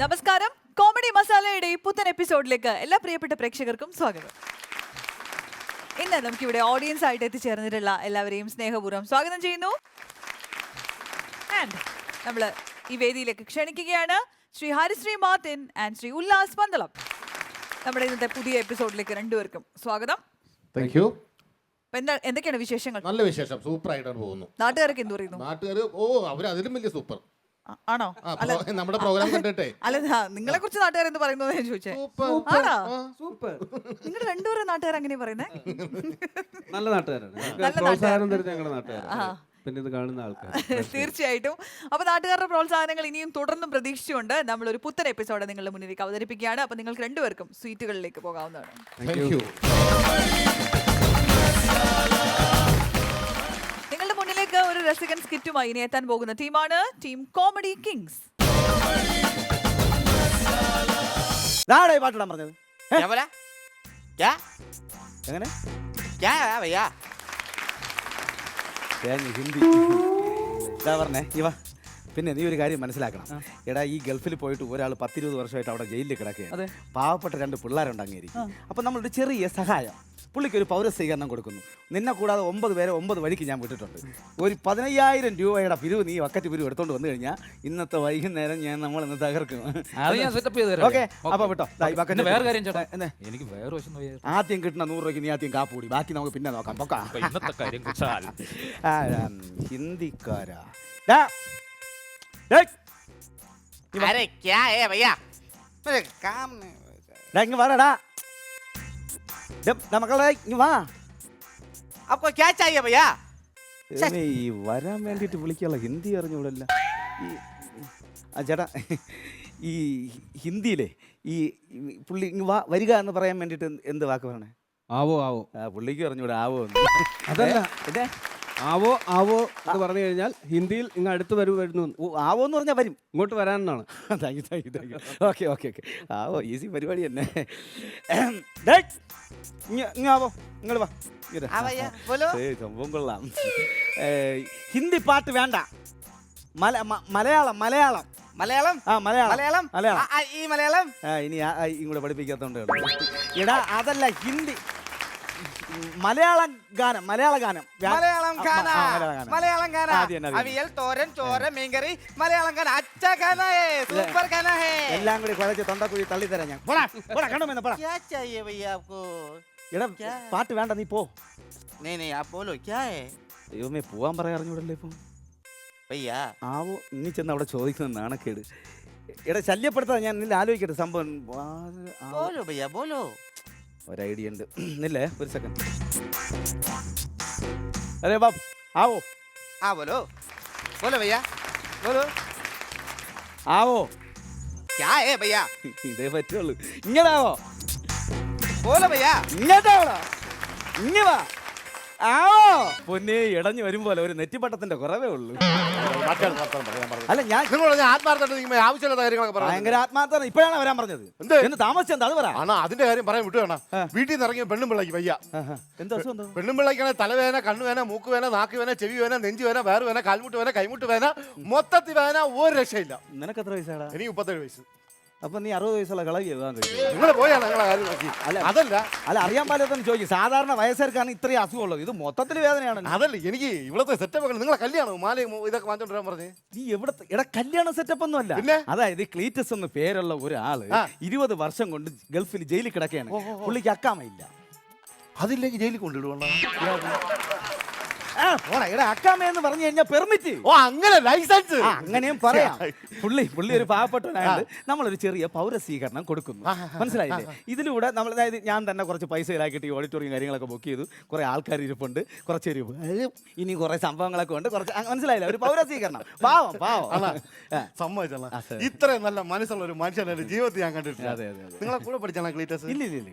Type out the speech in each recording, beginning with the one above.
നമസ്കാരം, കോമഡി മസാലയുടെ ഈ പുത്തൻ എപ്പിസോഡിലേക്ക് എല്ലാ പ്രിയപ്പെട്ട പ്രേക്ഷകർക്കും സ്വാഗതം. ഇന്ന് നമുക്കിവിടെ ഓഡിയൻസ് ആയിട്ട് എത്തിച്ചേർന്നിട്ടുള്ള എല്ലാവരെയും സ്നേഹപൂർവ്വം സ്വാഗതം ചെയ്യുന്നു. ആൻഡ് നമ്മൾ ഈ വേദിയിലേക്ക് ക്ഷണിക്കുകയാണ് ശ്രീ ഹരിശ്രീ മാർട്ടിൻ ആൻഡ് ശ്രീ ഉല്ലാസ് പന്തളം. നമ്മുടെ ഇന്നത്തെ പുതിയ എപ്പിസോഡിലേക്ക് രണ്ടുപേർക്കും സ്വാഗതം. Thank you. എന്തൊക്കെയാണ് വിശേഷങ്ങൾ? നല്ല വിശേഷം, സൂപ്പർ ആയിട്ടാണ് പോകുന്നു. നാട്ടുകാരൊക്കെ എന്ത് പറയുന്നു? നാട്ടുകാർ അവർ അതിലും വലിയ സൂപ്പർ ആണോ? നമ്മുടെ പ്രോഗ്രാം കണ്ടിട്ടേ. അല്ല, നിങ്ങളെ കുറിച്ച് നാട്ടുകാർ എന്ത് പറയുന്നു ഞാൻ ചോദിച്ചേ. ആണോ? സൂപ്പർ. നിങ്ങൾ രണ്ടുപേരും നാട്ടുകാർ അങ്ങനെ പറയുന്നേ? നല്ല നാട്ടുകാരാണ്, പ്രോത്സാഹനം തരുന്ന ഞങ്ങളുടെ നാട്ടുകാരാണ്. പിന്നെ ഇത് കാണുന്ന ആൾക്കാർ തീർച്ചയായിട്ടും. അപ്പൊ നാട്ടുകാരുടെ പ്രോത്സാഹനങ്ങൾ ഇനിയും തുടർന്നും പ്രതീക്ഷിച്ചുകൊണ്ട് നമ്മൾ ഒരു പുത്തൻ എപ്പിസോഡ് നിങ്ങളുടെ മുന്നിലേക്ക് അവതരിപ്പിക്കുകയാണ്. അപ്പൊ നിങ്ങൾക്ക് രണ്ടുപേർക്കും സ്വീറ്റുകളിലേക്ക് പോകാവുന്നതാണ്. നിങ്ങളുടെ മുന്നിലേക്ക് ഒരു രസികൻ സ്കിറ്റുമായി ഇനി എത്താൻ പോകുന്ന ടീമാണ് ടീം കോമഡി കിങ്സ്. പാട്ടിടാൻ പറഞ്ഞത് എങ്ങനെ ഹിന്ദി ഇതാ പറഞ്ഞേ ഇവ. പിന്നെ നീ ഒരു കാര്യം മനസ്സിലാക്കണം. എടാ, ഈ ഗൾഫിൽ പോയിട്ട് ഒരാൾ 10-20 വർഷമായിട്ട് അവിടെ ജയിലിൽ കിടക്കുകയാണ്. പാവപ്പെട്ട 2 പിള്ളേരുണ്ട് അങ്ങേരിക്കും. അപ്പം നമ്മളൊരു ചെറിയ സഹായം, പുള്ളിക്ക് ഒരു പൗരസ്വീകരണം കൊടുക്കുന്നു. നിന്നെ കൂടാതെ 9 പേരെ 9 വഴിക്ക് ഞാൻ വിട്ടിട്ടുണ്ട്. ഒരു 15,000 രൂപയുടെ പിരിവ്, നീ വക്കറ്റ് പിരിവ് എടുത്തോണ്ട് വന്നു കഴിഞ്ഞാൽ ഇന്നത്തെ വൈകുന്നേരം നമ്മളിന്ന് തകർക്കും. ഓക്കെ, അപ്പൊ വിട്ടോ. എനിക്ക് വേറെ ആദ്യം കിട്ടുന്ന 100 രൂപയ്ക്ക് നീ ആദ്യം കാപ്പൂടി, ബാക്കി നമുക്ക് പിന്നെ നോക്കാം. പൊക്കാ ഹിന്ദിക്കാരാ. വാടാ മക്കളെ, വാ. ഈ വരാൻ വേണ്ടിട്ട് വിളിക്കാനുള്ള ഹിന്ദി അറിഞ്ഞൂടല്ല. ചേട്ടാ, ഈ ഹിന്ദിയിലെ ഈ പുള്ളി വരിക എന്ന് പറയാൻ വേണ്ടിട്ട് എന്ത് വാക്ക് പറയണേ? ആവോ ആവോ. പുള്ളിക്ക് അറിഞ്ഞൂടെ ആവോ. അതല്ല, ആവോ ആവോ എന്ന് പറഞ്ഞു കഴിഞ്ഞാൽ ഹിന്ദിയിൽ ഇങ്ങ് അടുത്ത് വരുന്നു. ആവോ എന്ന് പറഞ്ഞാൽ വരും, ഇങ്ങോട്ട് വരാനാണ്. Thank you. Okay okay okay. ആവോ ഈസി പരിപാടി തന്നെ. ആവോ, നിങ്ങൾ വാ. സംഭവം കൊള്ളാം. ഹിന്ദി പാട്ട് വേണ്ട, മലയാളം മലയാളം മലയാളം മലയാളം മലയാളം ഈ മലയാളം ഇനി ഇങ്ങോട്ട് പഠിപ്പിക്കാത്തോണ്ട്. എടാ, അതല്ല ഹിന്ദി, മലയാളം ഗാനം. അവിയൽ, തോരൻ, ചോര, മീൻകറി, മലയാളം ഗാന. അച്ഛാ ഗാന ഹേ, സൂപ്പർ ഗാന ഹേ. എല്ലാം കൂടി കുഴച്ച് തൊണ്ടക്കുഴി തള്ളി തരാം ഞാൻ. क्या चाहिए भैया आपको? എടാ, പാട്ട് വേണ്ട, നീ പോ. नहीं आप बोलो क्या है ദൈവമേ, പോവാൻ പറയാൻ അറിഞ്ഞൂടല്ലേ ഇപ്പം. भैया? ആവോ, ഇനി ചെന്ന് അവിടെ ചോദിക്കുന്ന നാണക്കേട്. എടാ, ശല്യപ്പെടുത്താതെ ഞാൻ നിന്നെ ആലോചിക്കട്ടെ സംഭവം. बोलो भैया बोलो. ഒരു ഐഡിയ ഉണ്ട്, ഇല്ലേ? ഒരു സെക്കൻഡ്. അതെ ബാബ്, ആവോ. बोलो बोलो भैया बोलो. ആവോ. क्या है भैया? ഇതേ പറ്റുള്ളൂ. ഇങ്ങനാവോ. बोलो भैया. ഇങ്ങോട്ടാവോ. ഇങ്ങ വാ. ആവോ. പൊന്നെ, ഇടഞ്ഞു വരുമ്പോലെ ഒരു നെറ്റിപ്പട്ടത്തിന്റെ കുറവേ ഉള്ളൂ. അല്ല, ഞാൻ ആവശ്യമുള്ള കാര്യങ്ങളൊക്കെ ഭയങ്കര ആത്മാർത്ഥമാണ്. ഇപ്പോഴാണ് വരാൻ പറഞ്ഞത്. എന്ന് താമസിച്ചെന്താ അത് പറ. അതിന്റെ കാര്യം പറയാൻ വിട്ടു വേണം. വീട്ടിൽ നിന്ന് ഇറങ്ങിയ പെണ്ണും പിള്ളേക്ക് വയ്യ. എന്താ അസുഖം? പെണ്ണും പിള്ളേക്കാണ് തലവേന, കണ്ണുവേന, മൂക്കുവേന, നാക്കുവേന, ചെവി വേന, നെഞ്ചുവേന, വേറുവേന, കാൽമുട്ട് വേന, കൈമുട്ട് വേന, മൊത്തത്തിൽ വേന. ഒരു രക്ഷയില്ല. നിനക്ക് എത്ര വയസ്സാടാ? എനിക്ക് 37 വയസ്സ്. അപ്പൊ നീ 60 വയസ്സുള്ള കളകി എഴുതാൻ കഴിയും. നിങ്ങൾ പോയാ നിങ്ങളെ കാര്യം നോക്കി. അതല്ല അറിയാൻ പാടില്ലെന്ന് ചോദിക്കും. സാധാരണ വയസ്സേർക്കാണ് ഇത്രയും അസുഖമുള്ളത്. ഇത് മൊത്തത്തിൽ വേദനയാണ്. അതല്ല, എനിക്ക് ഇവിടുത്തെ സെറ്റപ്പ് നിങ്ങളെ കല്യാണം മാലയും ഇതൊക്കെ വാങ്ങിച്ചോണ്ട് വരാൻ പറഞ്ഞേ. നീ എവിടത്തെ എടാ, കല്യാണ സെറ്റപ്പ് ഒന്നും അല്ല. പിന്നെ അതായത് ക്ലീറ്റസ് എന്ന് പേരുള്ള ഒരാള് 20 വർഷം കൊണ്ട് ഗൾഫിൽ ജയിലിൽ കിടക്കുകയാണ്. പുള്ളിക്ക് അക്കാമയില്ല. അതില്ലെങ്കിൽ ജയിലിൽ കൊണ്ടിടുവണ്ട. അക്കാമ എന്ന് പറഞ്ഞു കഴിഞ്ഞാൽ പെർമിറ്റ്. അങ്ങനെ ലൈസൻസ് അങ്ങനെയും പറയാം. പുള്ളി ഒരു പാവപ്പെട്ടവനായത് നമ്മളൊരു ചെറിയ പൗരസ്വീകരണം കൊടുക്കുന്നു. മനസ്സിലായില്ലേ? ഇതിലൂടെ നമ്മൾ, അതായത് ഞാൻ തന്നെ കുറച്ച് പൈസ ഇതാക്കിയിട്ട് ഈ ഓഡിറ്റോറിയം കാര്യങ്ങളൊക്കെ ബുക്ക് ചെയ്തു. കുറെ ആൾക്കാർ ഇരിപ്പുണ്ട്, കുറച്ച് ഇനി കുറെ സംഭവങ്ങളൊക്കെ ഉണ്ട്, കുറച്ച് മനസ്സിലായില്ല, ഒരു പൗരസ്വീകരണം. പാവം സമ്മതിച്ചല്ല. ഇത്രയും നല്ല മനസ്സുള്ള ഒരു മനുഷ്യൻ എന്റെ ജീവിതത്തിൽ ഞാൻ കണ്ടിട്ടില്ല. നിങ്ങളെ കൂടെ പഠിച്ചാണ് ക്ലീറ്റസ്? ഇല്ല.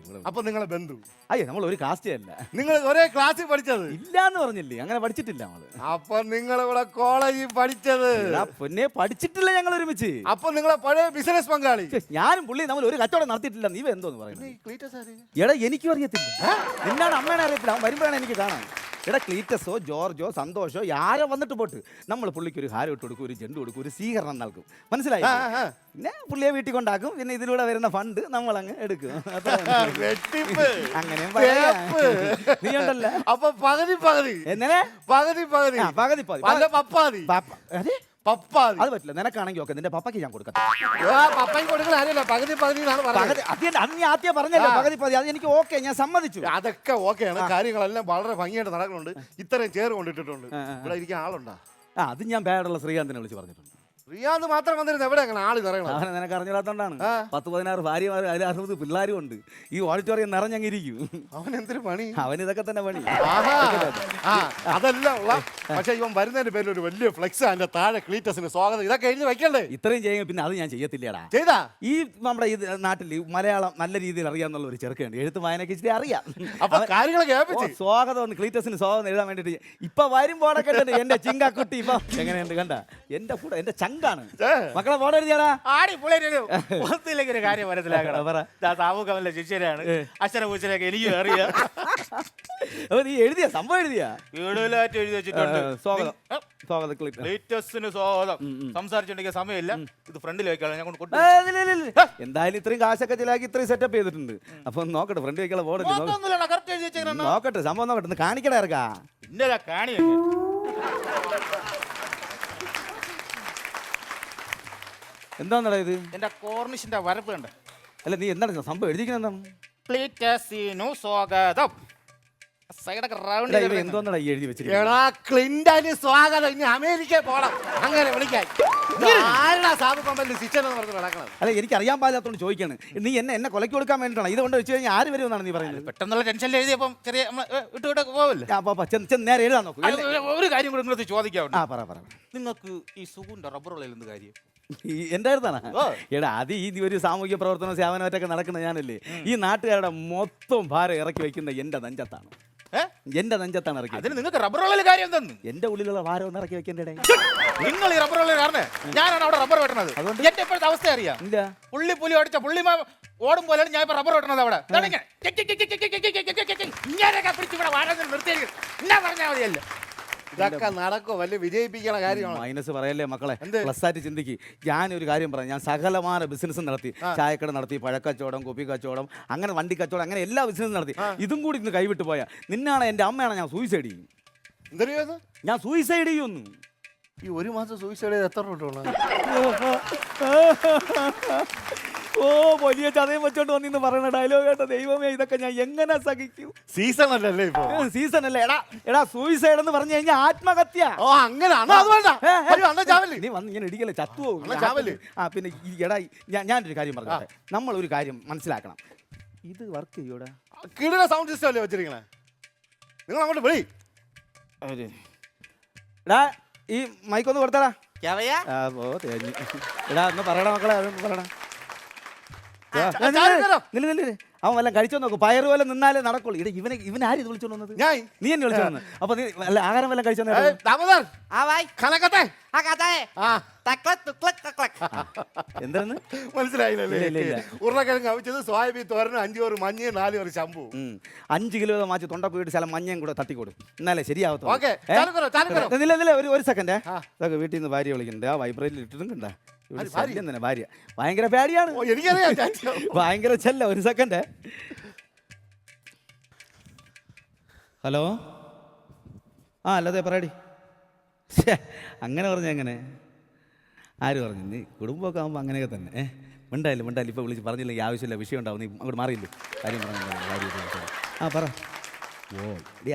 അപ്പൊ നിങ്ങളെ ബന്ധു? അയ്യോ, നമ്മൾ ഒരു കാസ്റ്റേ അല്ല. നിങ്ങൾ ഒരേ ക്ലാസ്സിൽ പഠിച്ചത്? ഇല്ലാന്ന് പറഞ്ഞില്ലേ, അങ്ങനെ പഠിച്ചിട്ടില്ല നമ്മള്. അപ്പൊ നിങ്ങളിവിടെ കോളേജിൽ പഠിച്ചത്? പൊന്നെ, പഠിച്ചിട്ടില്ല ഞങ്ങൾ ഒരുമിച്ച്. അപ്പൊ നിങ്ങളെ പഴയ ബിസിനസ് പങ്കാളി? ഞാനും പുള്ളി നമ്മൾ ഒരു കച്ചവടം നടത്തിയിട്ടില്ല. നീ എന്തോന്ന് പറയുന്നത്? എടാ, എനിക്കും അറിയത്തില്ല. എന്നാണ് അമ്മേനെ അറിയത്തില്ല. അവൻ വരുമ്പോഴാണ് എനിക്ക് കാണാൻ. എടാ ക്ലീറ്റസോ ജോർജോ സന്തോഷോ ആരോ വന്നിട്ട് പോട്ട് നമ്മൾ പുള്ളിക്ക് ഒരു ഹാരം ഇട്ട് കൊടുക്കും, ഒരു ജെണ്ട് കൊടുക്കും, ഒരു സ്വീകരണം നൽകും. മനസ്സിലായി? പിന്നെ പുള്ളിയെ വീട്ടിൽ കൊണ്ടാക്കും. പിന്നെ ഇതിലൂടെ വരുന്ന ഫണ്ട് നമ്മൾ അങ്ങ് എടുക്കും. അങ്ങനെ നീ ഉണ്ടല്ലോ. അപ്പൊ പകുതി പകുതി എങ്ങനെ പകുതി പകുതി പകുതി പകുതി അല്ല പപ്പാതി അതെ പപ്പാതി. അത് പറ്റില്ല. നിനക്കാണെങ്കിൽ ഓക്കെ, നിന്റെ പപ്പയ്ക്ക് ഞാൻ കൊടുക്കാം. പപ്പായി കൊടുക്കുന്ന കാര്യമല്ല, പകുതി പകുതി എന്നാണ് പറഞ്ഞത്. അത് നീ ആദ്യം പറഞ്ഞല്ലോ പകുതി പകുതി. അത് എനിക്ക് ഓക്കെ, ഞാൻ സമ്മതിച്ചു. അതൊക്കെ ഓക്കെയാണ്. കാര്യങ്ങളെല്ലാം വളരെ ഭംഗിയായിട്ട് നടക്കുന്നുണ്ട്. ഇത്രയും ചേർ കൊണ്ടിട്ടിട്ടുണ്ട്. ഇവിടെ ഇരിക്കാൻ ആളുണ്ടാ? അത് ഞാൻ പേടുള്ള ശ്രീകാന്തിനെ വിളിച്ച് പറഞ്ഞിട്ടുണ്ട്. റിയാദ് മാത്രം വന്നിരുന്നു. എവിടെ അങ്ങനെ ആള് നിറയണം? അവനെ നിനക്ക് അറിഞ്ഞില്ലാത്തോണ്ടാണ്. 10-16 ഭാര്യമാർ, അതിൽ 60 പിള്ളേരും ഉണ്ട്. ഈ ഓഡിറ്റോറിയം നിറഞ്ഞങ്ങിരിക്കും. അവൻ എന്തൊരു പണി? അവൻ ഇതൊക്കെ തന്നെ പണി. അതല്ല ഉള്ള. പക്ഷെ ഇവൻ വരുന്നതിന്റെ പേരിൽ ഒരു വലിയ ഫ്ലെക്സ് അതിന്റെ താഴെ ക്ലീറ്റസിന് സ്വാഗതം ഇതൊക്കെ എഴുതി വെക്കണ്ടേ? ഇത്രയും ചെയ്യുമ്പോൾ പിന്നെ അത് ഞാൻ ചെയ്യത്തില്ലടാ. ചെയ്താ ഈ നമ്മുടെ ഈ നാട്ടിൽ മലയാളം നല്ല രീതിയിൽ അറിയാന്നുള്ള ഒരു ചെറുക്കുണ്ട്. എഴുത്ത് വായനക്ക് ഇച്ചിരി അറിയാം. അപ്പൊ കാര്യങ്ങൾ കേൾപ്പിച്ച് സ്വാഗതം ക്ലീറ്റസിന് സ്വാഗതം എഴുതാൻ വേണ്ടിട്ട് ഇപ്പൊ വരുമ്പോടെ കേട്ടിട്ട് എന്റെ ചിങ്കാക്കുട്ടി ഇപ്പൊ എങ്ങനെയുണ്ട് കണ്ട? എന്റെ കൂടെ എന്റെ ചങ്കാണ്. മക്കളെ ഫോട്ടോ എഴുതിയാടാ? ഒരു കാര്യം മനസ്സിലാക്കണം. സാമൂഹ്യമല്ല ശിഷ്യരാണ്. അക്ഷരപൂച്ചനൊക്കെ എനിക്ക് അറിയാം. നീ എഴുതിയ സംഭവം എഴുതിയാ? വീടുകളായിട്ട് എഴുതി വെച്ചിട്ടുണ്ട്. സ്വാഗതം സ്വാഗതം ലേറ്റസ്റ്റിന് സ്വാഗതം. സംസാരിച്ചിട്ടുണ്ടെങ്കിൽ സമയമില്ല. ഇത് ഫ്രണ്ടിൽ വെക്കാം. ഞാൻ കൊണ്ട് എന്തായാലും ഇത്രയും കാശൊക്കെ ചിലാക്കി ഇത്രയും സെറ്റപ്പ് ചെയ്തിട്ടുണ്ട്. അപ്പൊ നോക്കട്ടെ, ഫ്രണ്ട് വെക്കാനുള്ള ബോർഡ് നോക്കട്ടെ, സംഭവം നോക്കട്ടെ, കാണിക്കട ഇറക്കാ. ഇന്നലെ കാണി എന്താന്നടാ ഇത്? എന്റെ കോർണിഷിന്റെ വരപ്പ് കണ്ട? അല്ല നീ എന്താണ് സംഭവം എഴുതിക്കുന്ന? ക്ലീറ്റസിനു സ്വാഗതം. സൈഡൊക്കെ റൗണ്ട് എന്തോന്നടാ ഈ എഴുതി വെച്ചിരിക്കുന്നത്? എടാ ക്ലിന്റന് സ്വാഗതം. ഇനി അമേരിക്കയിൽ പോണം അങ്ങനെ വിളിക്കാൻ. ആരുടെ സാബു കമ്പനിൽ ശിക്ഷ പറഞ്ഞ് നടക്കണം? അല്ല എനിക്ക് അറിയാൻ പാടില്ലാത്തോണ്ട് ചോദിക്കാണ്. നീ എന്നെ കൊലക്ക് കൊടുക്കാൻ വേണ്ടിയിട്ടാണ് ഇത് കൊണ്ട് വെച്ച് കഴിഞ്ഞാൽ ആര് വരുമെന്നാണ് നീ പറയുന്നത്? പെട്ടെന്നുള്ള ടെൻഷനിൽ എഴുതിയപ്പം ചെറിയ വിട്ടുവിട്ട് പോവില്ല. നേരെ എഴുതാൻ നോക്കൂ. ഒരു കാര്യം കൂടെ നിങ്ങൾക്ക് ചോദിക്കാം. പറ. നിങ്ങൾക്ക് ഈ സുഖുന്റെ റബ്ബറുകളിൽ എന്ത് കാര്യം? എന്റെ അടുത്താണ്. എടാ അത് ഈ ഒരു സാമൂഹ്യ പ്രവർത്തന സേവനമായിട്ടൊക്കെ നടക്കുന്ന ഞാനല്ലേ. ഈ നാട്ടുകാരുടെ മൊത്തം ഭാരം ഇറക്കി വെക്കുന്ന എന്റെ നെഞ്ചത്താണ്. എന്റെ നെഞ്ചത്താണ് ഇറക്കി. അതിന് നിങ്ങൾക്ക് റബ്ബറുകളിൽ കാര്യം എന്തെന്ന്? എന്റെ ഉള്ളിലുള്ള ഭാരം ഒന്ന് ഇറക്കി വെക്കേണ്ടേ? നിങ്ങൾ ഈ റബ്ബറുകളിൽ കാരണം ഞാനാണ് അവിടെ റബ്ബർ വെട്ടണത്. എന്റെ ഇപ്പോഴത്തെ അവസ്ഥ അറിയാം. പുള്ളി അടിച്ച പുള്ളി ഓടും പോലെയാണ് ഞാൻ ഇപ്പൊ റബ്ബർ വെട്ടണത് അവിടെ. ഇങ്ങനെയൊക്കെ പിടിച്ച് ഇവിടെ വാഴ നിർത്തിയിരിക്കും. എന്നാ പറഞ്ഞാൽ മതിയല്ലോ. ഇതൊക്കെ നടക്കോ? വലിയ വിജയിപ്പിക്കണ കാര്യമാണ്. മൈനസ് പറയല്ലേ മക്കളെ, പ്ലസ് ആയിട്ട് ചിന്തിക്ക്. ഞാനൊരു കാര്യം പറയാം. ഞാൻ സകലമാന ബിസിനസ് നടത്തി. ചായക്കട നടത്തി, പഴക്കച്ചവടം, കുപ്പി കച്ചവടം, അങ്ങനെ വണ്ടി കച്ചവടം, അങ്ങനെ എല്ലാ ബിസിനസ്സും നടത്തി. ഇതും കൂടി ഇന്ന് കൈവിട്ട് പോയാ നിന്നാണ് എൻ്റെ അമ്മയാണ് ഞാൻ സൂയിസൈഡ് ചെയ്യും. എന്തറിയോ? ഞാൻ സൂയിസൈഡ് ചെയ്യുന്നു. ഈ ഒരു മാസം സൂയിസൈഡ് ചെയ്ത് എത്ര രൂപ? ഓ വലിയ ചതയം വെച്ചോണ്ട് വന്നിന്ന് പറയുന്ന ഡയലോഗ് കേട്ടോ. ദൈവമേ, ഇതൊക്കെ ഞാൻ എങ്ങനെ സഹിക്കും? സീസൺ അല്ലല്ലേ ഇപ്പൊ? സീസൺ അല്ലേ? എടാ സൂയിസൈഡ് എന്ന് പറഞ്ഞു കഴിഞ്ഞാൽ ആത്മഹത്യ. ഓ അങ്ങനെയാണോ? നീ വന്ന് ഇങ്ങനെ ഇടിക്കല്ലേ, ചത്തുപോകും. പിന്നെ എടാ ഞാനൊരു കാര്യം പറഞ്ഞോട്ടെ. നമ്മളൊരു കാര്യം മനസ്സിലാക്കണം. ഇത് വർക്ക് ചെയ്യൂടാ. കിടില സൗണ്ട് സിസ്റ്റം അല്ലേ വെച്ചിരിക്കണേ? നിങ്ങൾ അങ്ങോട്ട് വിളി. എടാ ഈ മൈക്കൊന്ന് കൊടുത്തടാ. എടാ ഒന്ന് പറയടാ മക്കളെ, അതൊന്ന് പറയടാ. അവൻ വല്ലതും കഴിച്ചോ നോക്കും. പയറ് പോലെ നിന്നാലേ നടക്കുള്ളൂ. ഇവൻ ആര് ഇത് വിളിച്ചോണ്ട് വന്നത്? നീ എന്നെ വിളിച്ചോ വന്നത്? അപ്പൊ നീ അല്ല ആഹാരം വല്ലതും കഴിച്ചോ? എന്താന്ന് മനസ്സിലായില്ലേ? ഉരുളക്കിഴങ്ങ് അവിച്ചത്, സോയാബീൻ തോരനും, 5 ഒരു മഞ്ഞയും 4 ഒരു ചമ്പു. 5 കിലോ മാറ്റി തൊണ്ട പോയിട്ട് ചില മഞ്ഞയും കൂടെ തട്ടിക്കൊടു. എന്നാലേ ശരിയാവത്തോ. ഒരു സെക്കൻഡ്. ഇതൊക്കെ വീട്ടിൽ നിന്ന് ഭാര്യ വിളിക്കുന്നുണ്ട്. ആ വൈബ്രേറ്റിൽ ഇട്ടിട്ടും കണ്ടാ തന്നെ ഭാര്യ ഭയങ്കര പേടിയാണ്. ഭയങ്കര ചെല്ല. ഒരു സെക്കൻഡ്. ഹലോ. അല്ലാതെ പറയടി. അങ്ങനെ പറഞ്ഞ എങ്ങനെ? ആര് പറഞ്ഞു? നീ കുടുംബമൊക്കെ ആകുമ്പോൾ അങ്ങനെയൊക്കെ തന്നെ. മിണ്ടായില്ല ഇപ്പോൾ വിളിച്ച് പറഞ്ഞില്ലെങ്കിൽ ആവശ്യമില്ല, വിഷയം ഉണ്ടാവും. നീ അങ്ങോട്ട് മാറിയില്ലേ? കാര്യം പറഞ്ഞു. പറ.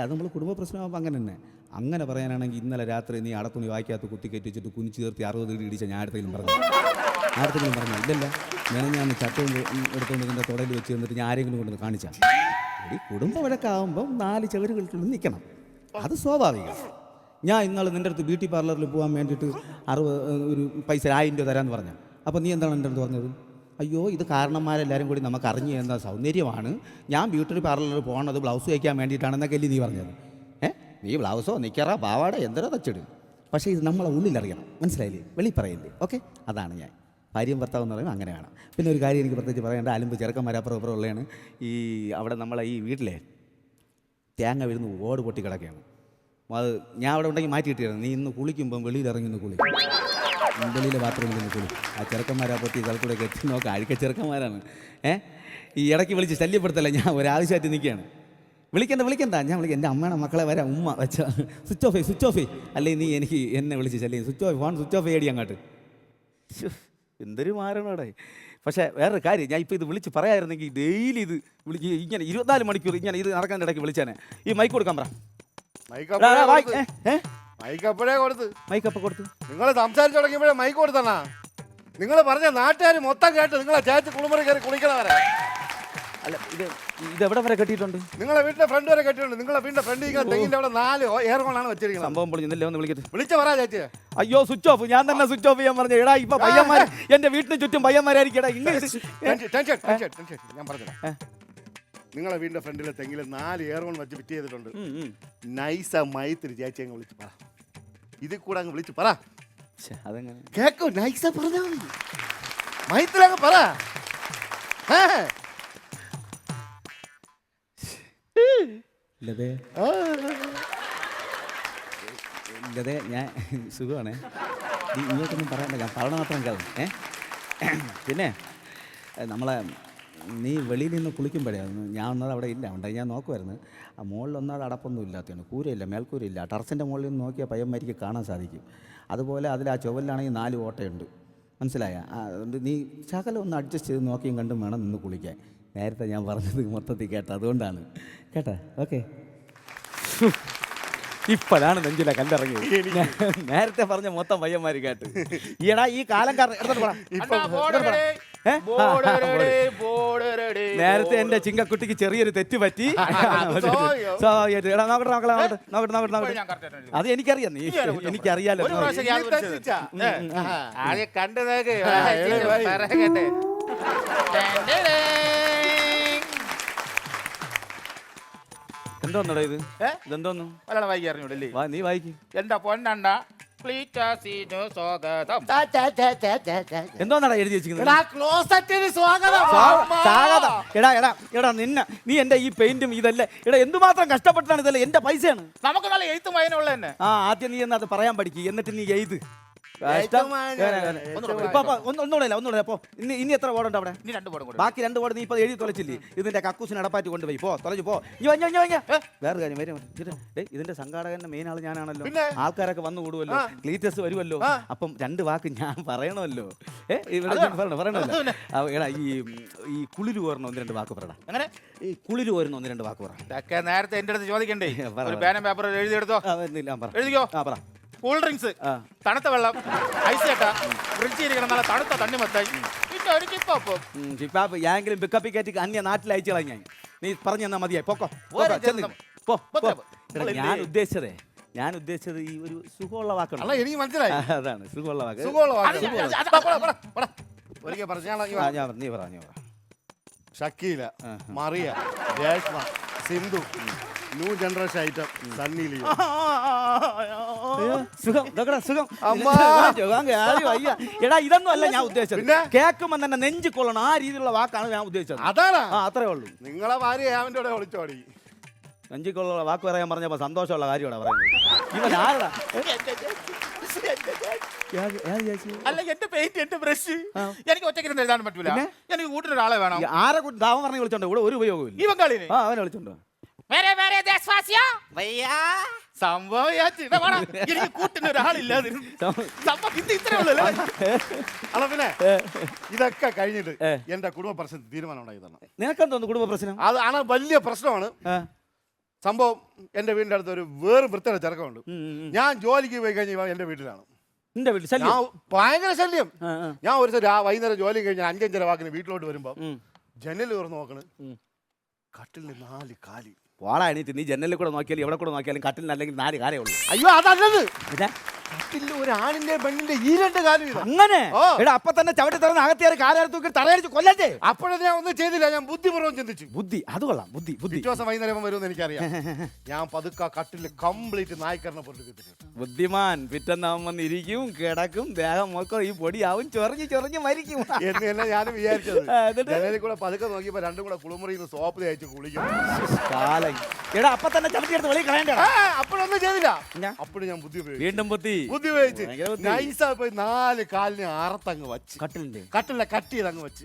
അത് നമ്മൾ കുടുംബ പ്രശ്നമാകുമ്പോൾ അങ്ങനെ തന്നെ. അങ്ങനെ പറയാനാണെങ്കിൽ ഇന്നലെ രാത്രി നീ അടത്തുണി വായിക്കാത്ത കുത്തി കയറ്റിച്ചിട്ട് കുനിച്ച് ചേർത്തി 60 ഡിഗ്രി ഇടിച്ച ഞാൻ ആടത്തെങ്കിലും പറഞ്ഞു ഇല്ലല്ലോ. ഞാൻ ചട്ട എടുത്തുകൊണ്ട് ഇതിൻ്റെ തുടയിൽ വെച്ച് തന്നിട്ട് ഞാൻ ആരെങ്കിലും കൊണ്ടു കാണിച്ചാൽ ഈ കുടുംബ വഴക്കാകുമ്പം 4 ചുവരുകൾക്കുള്ളിൽ നിൽക്കണം. അത് സ്വാഭാവികം. ഞാൻ ഇന്നാൾ നിൻ്റെ അടുത്ത് ബ്യൂട്ടി പാർലറിൽ പോകാൻ വേണ്ടിയിട്ട് ഒരു പൈസ 1000 രൂപ തരാമെന്ന് പറഞ്ഞു. അപ്പോൾ നീ എന്താണ് എൻ്റെ അടുത്ത് പറഞ്ഞത്? അയ്യോ ഇത് കാരണന്മാരെല്ലാവരും കൂടി നമുക്ക് അറിഞ്ഞു തന്ന സൗന്ദര്യമാണ്, ഞാൻ ബ്യൂട്ടി പാർലറിൽ പോകുന്നത് ബ്ലൗസ് വയ്ക്കാൻ വേണ്ടിയിട്ടാണെന്നൊക്കെ അല്ലേ നീ പറഞ്ഞത്? നീ ബ്ലൗസോ നിക്കറ പാവാട എന്തോ തച്ചിടും. പക്ഷേ ഇത് നമ്മളെ ഉള്ളിലറിയണം. മനസ്സിലായില്ലേ? വെളി പറയില്ലേ? ഓക്കെ, അതാണ് ഞാൻ. ഭാര്യയും ഭർത്താവ് എന്ന് പറയുമ്പോൾ അങ്ങനെ വേണം. പിന്നെ ഒരു കാര്യം എനിക്ക് പ്രത്യേകിച്ച് പറയേണ്ട, അലുമ്പ് ചെറുക്കന്മാരപ്പുറം ഇപ്പുറം ഉള്ളതാണ്. ഈ അവിടെ നമ്മളെ ഈ വീട്ടിലെ തേങ്ങ വീഴുന്ന ഓട് പൊട്ടി കിടക്കുകയാണ്. അത് ഞാൻ അവിടെ ഉണ്ടെങ്കിൽ മാറ്റി കിട്ടിയാണ്. നീ ഇന്ന് കുളിക്കുമ്പം വെളിയിൽ ഇറങ്ങി ഒന്ന് കുളി, വെളിയിലെ ബാത്റൂമിൽ നിന്ന് കുളി. ആ ചെറുക്കന്മാരെ പറ്റി സ്ഥലത്തൂടെ എത്തി നോക്കാം, അഴുക്ക ചെറുക്കന്മാരാണ്. ഈ ഇടയ്ക്ക് വിളിച്ച് ശല്യപ്പെടുത്തല്ല, ഞാൻ ഒരാവശ്യമായിട്ട് നിൽക്കുകയാണ്. വിളിക്കണ്ട ഞാൻ വിളിക്കാം. എൻ്റെ അമ്മയുടെ മക്കളെ വരാം, ഉമ്മ വെച്ച സ്വിച്ച് ഓഫ് അല്ലെങ്കിൽ നീ എനിക്ക് എന്നെ വിളിച്ച് ശല്യം ഫോൺ സ്വിച്ച് ഓഫ് ചെയ്യടി അങ്ങോട്ട്. എന്തൊരു മാരണോടെ. പക്ഷേ വേറൊരു കാര്യം, ഞാൻ ഇപ്പോൾ ഇത് വിളിച്ച് പറയായിരുന്നെങ്കിൽ ഡെയിലി ഇത് വിളിച്ച് ഇങ്ങനെ 24 മണിക്കൂർ ഇങ്ങനെ ഇത് നടക്കാൻ ഇടയ്ക്ക് വിളിച്ചാനെ. ഈ മൈക്ക് കൊടുക്കാൻ പറ. മൈക്കപ്പോഴേ കൊടുത്ത് മൈക്കപ്പം കൊടുത്തു. നിങ്ങൾ സംസാരിച്ചു തുടങ്ങിയപ്പോഴേ മൈക്ക് കൊടുത്തണ്ണാ. നിങ്ങൾ പറഞ്ഞ നാട്ടുകാർ മൊത്തം കേട്ട് നിങ്ങളെ ചേച്ചി കുളിമുറി കയറി കുളിക്കണവരെ. അല്ല ഇതെവിടെ വരെ കെട്ടിയിട്ടുണ്ട്? നിങ്ങളെ വീട്ടിലെ ഫ്രണ്ട് വരെ കെട്ടിയിട്ടുണ്ട്. നിങ്ങളെ വീടിന്റെ ഫ്രണ്ട് ഇങ്ങനെ തെങ്ങിന്റെ അവിടെ 4 എയർകോണാണ് വെച്ചിരിക്കുന്നത്. സംഭവം പൊളിഞ്ഞില്ലേ, ഒന്ന് വിളിക്കട്ടെ. വിളിച്ചു പറ ചേച്ചി. അയ്യോ സ്വിച്ച് ഓഫ്. ഞാൻ തന്നെ സ്വിച്ച് ഓഫ് ചെയ്യാൻ പറഞ്ഞു. എടാ ഇപ്പൊ പയ്യന്മാർ എന്റെ വീട്ടിന് ചുറ്റും പയ്യന്മാരായിരിക്കും. ഞാൻ പറഞ്ഞില്ല, നിങ്ങളെ വീടിന്റെ ഫ്രണ്ടിലെ തെങ്ങില് 4 എയർകോൺ വെച്ച് ഫിറ്റ് ചെയ്തിട്ടുണ്ട്. നൈസ മൈത്തിരി ചേച്ചി അങ്ങ് വിളിച്ച് പറ. ഇതിൽ കൂടെ അങ്ങ് വിളിച്ച് പറ. അതെങ്ങനെ കേക്കോ? നൈസ പറഞ്ഞാ മതി, മൈത്തിലങ്ങ് പറ. ഇല്ലതേ ഞാൻ സുഖമാണേ. ഇങ്ങോട്ടൊന്നും പറയണ്ട, ഞാൻ പറയണ മാത്രം കേൾക്കും. പിന്നെ നമ്മളെ നീ വെളിയിൽ നിന്ന് കുളിക്കുമ്പോഴേ ഞാൻ ഒന്നത് അവിടെ ഇല്ല, ഉണ്ടായി ഞാൻ നോക്കുമായിരുന്നു. ആ മുകളിൽ ഒന്നത് അടപ്പൊന്നും ഇല്ലാത്തതാണ്, കൂരയില്ല, മേൽക്കൂരയില്ല. ടെറസിൻ്റെ മുകളിൽ നിന്ന് നോക്കിയാൽ പയ്യന്മാർക്ക് കാണാൻ സാധിക്കും. അതുപോലെ അതിൽ ആ ചുവലിലാണെങ്കിൽ 4 ഓട്ടയുണ്ട്, മനസ്സിലായ? അതുകൊണ്ട് നീ ശകലം ഒന്ന് അഡ്ജസ്റ്റ് ചെയ്ത് നോക്കിയും കണ്ടും വേണം നിന്ന് കുളിക്കാൻ. നേരത്തെ ഞാൻ പറഞ്ഞത് മൊത്തത്തിൽ കേട്ടോ, അതുകൊണ്ടാണ് കേട്ടോ. ഓക്കെ, ഇപ്പോഴാണ് നെഞ്ചില കണ്ടിറങ്ങിയത്. നേരത്തെ പറഞ്ഞ മൊത്തം പയ്യന്മാർ കേട്ട്. ഈടാ ഈ കാലം നേരത്തെ എന്റെ ചിങ്കക്കുട്ടിക്ക് ചെറിയൊരു തെറ്റ് പറ്റി. അത് എനിക്കറിയാം, നീ എനിക്കറിയാലോ. എന്തോന്നടാ ഇത്? ഇതെന്തോന്നു? മലയാളം വായിക്കാൻ അറിഞ്ഞൂടല്ലേ? നീ വായിക്കും. എന്റെ പൊന്നണ്ട എന്തോന്നാടാ എഴുതി വെച്ചിരിക്കുന്നത്? എടാ നിന്നെ നീ എന്റെ ഈ പെയിന്റും ഇതല്ലേ എടാ, എന്തുമാത്രം കഷ്ടപ്പെട്ടാണ് ഇതല്ലേ, എന്റെ പൈസയാണ്. നമുക്ക് നല്ല എഴുത്തും വായനയുള്ള തന്നെ. ആദ്യം നീ എന്നാ അത് പറയാൻ പഠിക്കും, എന്നിട്ട് നീ എഴുത്. ഒന്നുകൂടെ അപ്പൊ ഇനി എത്ര ബോർഡുണ്ട് അവിടെ? ഇനി 2 ബോർഡ്. ബാക്കി 2 ബോർഡ് നീ ഇപ്പൊ എഴുതി തൊലച്ചില്ലേ? ഇതിന്റെ കക്കൂസിന് അടപ്പാറ്റി കൊണ്ടുപോയി തൊലച്ചു പോ. വേറെ കാര്യം വരും, ഇതിന്റെ സംഘാടകന്റെ മെയിൻ ആള് ഞാനാണല്ലോ. ആൾക്കാരൊക്കെ വന്നു കൂടുമല്ലോ, ക്ലീറ്റസ് വരുമല്ലോ. അപ്പം 2 വാക്ക് ഞാൻ പറയണമല്ലോ. പറയണമല്ലോ. എടാ ഈ കുളിര് കോരണം 1-2 വാക്ക് പറയണം. അങ്ങനെ ഈ കുളിര് കോരുന്ന 1-2 വാക്ക് പറ. നേരത്തെ എന്റെ അടുത്ത് ചോദിക്കണ്ടേ? ഒരു പേന പേപ്പർ എഴുതിയെടുത്തോ. എഴുതിക്കോ. കൂൾ ഡ്രിങ്ക്സ്, തണുത്ത വെള്ളം, ഐസ് കട്ട, ഫ്രിഡ്ജിൽ ഇരിക്കണം നല്ല തണുത്ത തണ്ണിമത്തായി, പിന്നെ ഒരു ചിപ്പാപ്പ്. ഞാനെങ്കിലും പിക്കപ്പ് കയറ്റി അന്യ നാട്ടിൽ അയച്ചു കളഞ്ഞാൽ നീ പറഞ്ഞു തന്നാ മതിയായി. പൊക്കോ. ഞാൻ ഉദ്ദേശിച്ചത് ഈ ഒരു സുഖമുള്ള വാക്കാണ്. എനിക്ക് മനസ്സിലായി, അതാണ് സുഖമുള്ള വാക്ക്. നീ പറ. Shakeela, Mariya, Reshma, Sindhu, new generation item, Sunny Leone. എടാ ഇതൊന്നും അല്ല ഞാൻ ഉദ്ദേശിച്ചത്. കേൾക്കുമ്പോ തന്നെ നെഞ്ചു കൊള്ളണം, ആ രീതിയിലുള്ള വാക്കാണ് ഞാൻ ഉദ്ദേശിച്ചത്. അതാണ്, അത്രേ ഉള്ളൂ. നിങ്ങളെ ഭാര്യ അവന്റെ കൂടെ വിളിച്ചോടി. നെഞ്ചിക്കൊള്ള വാക്ക് പറയാൻ പറഞ്ഞപ്പോ സന്തോഷമുള്ള കാര്യമാണ് പറയുന്നത്. ഇവൻ ആരടാ? അല്ല എന്റെ പെയിന്റ്, എന്റെ ബ്രഷ് എനിക്ക് ഒറ്റയ്ക്ക് എഴുതാൻ പറ്റൂല. എനിക്ക് കൂട്ടിനൊരാളെ വേണം. ആരെ ദാവം പറഞ്ഞ് വിളിച്ചോണ്ടോ? ഇവിടെ ഒരു ഉപയോഗമില്ല. ഈ ബംഗാളിനെ അവനെ വിളിച്ചോണ്ടോ? സംഭവം എനിക്ക് കൂട്ടിനൊരാളില്ല. പിന്നെ ഇതൊക്കെ കഴിഞ്ഞിട്ട് എന്റെ കുടുംബ പ്രശ്നത്തിൽ തീരുമാനം ഉണ്ടായതാണ്. നിനക്കെന്തോന്നു കുടുംബ പ്രശ്നം? ആണ് വലിയ പ്രശ്നമാണ് സംഭവം. എന്റെ വീടിന്റെ അടുത്ത് ഒരു വേറെ വൃത്തിയുടെ ചെറുക്കമുണ്ട്. ഞാൻ ജോലിക്ക് പോയി കഴിഞ്ഞാൽ എന്റെ വീട്ടിലാണ്. ഭയങ്കര ശല്യം. ഞാൻ ഒരു വൈകുന്നേരം ജോലി കഴിഞ്ഞാൽ 5-5 വാക്കിന് വീട്ടിലോട്ട് വരുമ്പോ ജനൽ തുറന്ന് നോക്കണ്, കട്ടിലിന് 4 കാലി. പോളാ എണീറ്റ്. നീ ജനലിൽ കൂടെ നോക്കിയാലും എവിടെ കൂടെ നോക്കിയാലും കട്ടിലിന് അല്ലെങ്കിൽ 4 കാലേ ഉള്ളൂ. അയ്യോ അതല്ലത്, കട്ടിലിൽ ഒരു ആണിന്റെ പെണ്ണിന്റെ ഈ രണ്ട് കാലും ഇതാ. അങ്ങനെ ഓ. എടാ അപ്പൊ തന്നെ ചവിട്ടി തുറന്ന് അകത്തേറി കാലാൽ തൂക്കി തലയടിച്ച് കൊല്ലണ്ടേ? അപ്പോഴേ ഞാൻ ഒന്നും ചെയ്തില്ല, ഞാൻ ബുദ്ധിപൂർവ്വം ചിന്തിച്ചു. ബുദ്ധി അത് കൊള്ളാം, ബുദ്ധി ബുദ്ധി. പിറ്റേ ദിവസം വൈകുന്നേരം വരുമെന്ന് എനിക്കറിയാം. ഞാൻ പതുക്കെ കട്ടില് കംപ്ലീറ്റ് നായ്ക്കറിനെ പൊട്ടിട്ട് ബുദ്ധിമാൻ പിറ്റന്നാവും വന്നിരിക്കും, കിടക്കും, ദേഹം മൊക്കം ഈ പൊടിയാവും, ചൊറിഞ്ഞ് ചൊറിഞ്ഞ് മരിക്കും. എന്ന് തന്നെ ഞാൻ വിചാരിച്ചത്. എന്നിട്ട്? ജനലിൽ കൂടെ പതുക്കെ നോക്കിയപ്പോ രണ്ടും കൂടെ കുളിമുറിയിൽ നിന്ന് സോപ്പ് തേച്ച് കുളിക്കും. കാലം. എടാ അപ്പൊ തന്നെ ചവിട്ടിയെടുത്ത് വെളിയിൽ കളയണ്ടേ? അപ്പോഴൊന്നും ചെയ്തില്ല. ഞാൻ? അപ്പോഴും ഞാൻ ബുദ്ധി ഉപയോഗിച്ചു. വീണ്ടും ബുദ്ധി ഉപയോഗിച്ച് ഭയങ്കര ബുദ്ധി. നൈസാ പോയി 4 കാലിന് അറത്തങ്ങ് വച്ച് കട്ടിലിന്റെ കട്ടിലെ കട്ട് ചെയ്തങ്ങ് വെച്ച്.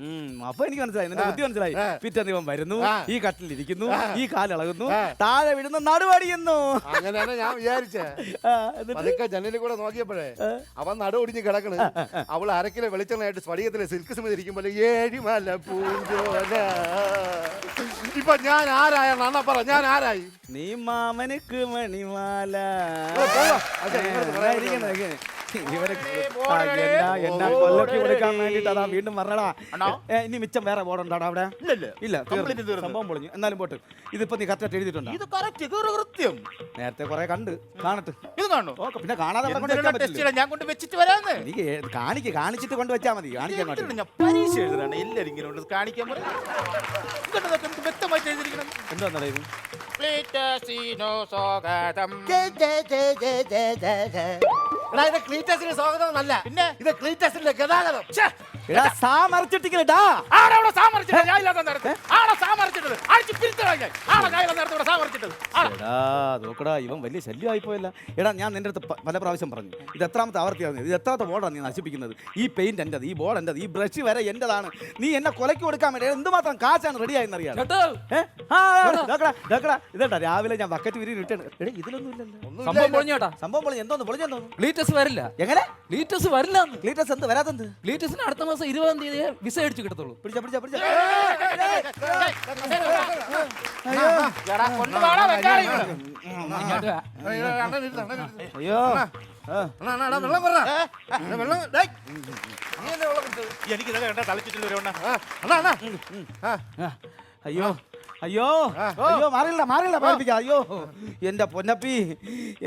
അപ്പൊ എനിക്ക് മനസ്സിലായി, നിന്റെ ബുദ്ധി മനസ്സിലായി. പിറ്റേ ഇവൻ വരുന്നു, ഈ കട്ടിലിരിക്കുന്നു, ഈ കാലിളകുന്നു, ആ. താഴെ വിടുന്നു, നടുവടിയുന്നു. അങ്ങനെയാണ് ഞാൻ വിചാരിച്ചേ. അതൊക്കെ ജനലിൽ കൂടെ നോക്കിയപ്പോഴേ അവൻ നട ഒടിഞ്ഞ് കിടക്കണ്. അവൾ അരക്കിലെ വെളിച്ചെണ്ണയായിട്ട് സ്ഫടികത്തിലെ സിൽക്ക് സമയത്ത് ഇരിക്കുമ്പോൾ ഏഴിമല പൂഞ്ചോല. ഇപ്പൊ ഞാൻ ആരായാണ് അണ്ണ പറ, ഞാൻ ആരായി? നീ മാമനുക്ക് മണിമാല. എന്നാ കൊല്ലക്ക് കൊടുക്കാൻ വേണ്ടിട്ട് അതാ വീണ്ടും പറഞ്ഞടാ. ഇനി മിച്ചം വേറെ ബോർഡുണ്ടാടാ അവിടെ? ഇല്ല, സംഭവം പൊളിഞ്ഞു. എന്നാലും പോട്ട്. ഇതിപ്പോ നീ കറക്റ്റ് എഴുതിയിട്ടുണ്ടോ? ഇത് കറക്റ്റ്, ഇത് ഒരു കൃത്യം. നേരത്തെ കുറെ കണ്ട് കാണട്ടെ. ഇത് കാണു. ഓക്കെ, പിന്നെ കാണാതെ അവിടെ കൊണ്ട് വെക്കാൻ ടെസ്റ്റ് പറ്റില്ല. ചെയ്യാൻ ഞാൻ കൊണ്ട് വെച്ചിട്ട് വരാന്ന്. എനിക്ക് കാണിച്ചിട്ട് കൊണ്ട് വെച്ചാൽ മതി, കാണിക്കാൻ എന്തിനാണ് പറ്റില്ല. ഞാൻ പരീക്ഷ എഴുതലാണ് എല്ലാരും ഇങ്ങനെ കൊണ്ട് കാണിക്കാൻ പറയും. വ്യക്തമായിട്ട് എഴുതിയിരിക്കണം. എന്താ ഇത്? ക്ലീറ്റസിനോ സ്വാഗതം. എടാ, ഇത് ക്ലീറ്റസിന്റെ സ്വാഗതം എന്നല്ല, പിന്നെ ഇത് ക്ലീറ്റസിന്റെ ഗതാഗതം. എടാ സാമർച്ചിട്ടിക്കലട്ടാ. ആടെ അവിടെ സാമർച്ചിട്ടത് ഞാൻ ഇല്ലാത്ത നേരത്ത്. ആടെ സാമർച്ചിട്ടത് അടിച്ച് പിരിച്ചടാ ഞാൻ. ആടെ ഞാൻ ഇല്ലാത്ത നേരത്ത് ഇവിടെ സാമർച്ചിട്ടത്. എടാ നോക്കടാ, ഇവൻ വലിയ ശല്യമായി പോയല്ല. എടാ ഞാൻ നിന്റെ അടുത്ത് പല പ്രാവശ്യം പറഞ്ഞു, ഇത് എത്രാമത്തെ ആവർത്തിയാണ്, ഇത് എത്രാമത്തെ ബോർഡാണ് നീ നശിപ്പിക്കുന്നത്. ഈ പെയിന്റ് എന്റേത്, ഈ ബോർഡ് എന്റേത്, ഈ ബ്രഷ് വരെ എന്റേതാണ്. നീ എന്നെ കൊലക്ക് കൊടുക്കാൻ വേണ്ടി എന്തുമാത്രം കാശാണ് റെഡി ആയെന്നറിയാം. ഇതേട്ടാ രാവിലെ ഞാൻ ബക്കറ്റ് വിരി ഇട്ടാണ്. എടാ ഇതിലൊന്നും ഇല്ലല്ലോ. സംഭവം പൊളിഞ്ഞോട്ടാ. സംഭവം പൊളിഞ്ഞു. എന്തോന്ന് പൊളിഞ്ഞെന്തോന്നു? ക്ലീറ്റസ് വരില്ല. എങ്ങനെ ക്ലീറ്റസ് വരില്ല. ക്ലീറ്റസ് എന്ത് വരാത്തെന്ത്? ക്ലീറ്റസിന് അടുത്ത മാസം 20-ാം തീയതി വിസ അടിച്ചു കിട്ടത്തുള്ളൂ. പിടിച്ച എടാ കൊണ്ടുപോടാ വെക്കാളി ഇവിടെ. ഇങ്ങോട്ട് വാ. അയ്യോ വെള്ളം പറ. വെള്ളം ഡേയ്. നീ എന്നെ വെള്ളം കുടിച്ചത്? എനിക്കിതൊക്കെ കണ്ടാ തളിച്ചിട്ട് വരും. അയ്യോ അയ്യോ അയ്യോ മാറിയില്ല പഠിപ്പിക്കാം. അയ്യോ എന്റെ പൊന്നപ്പി,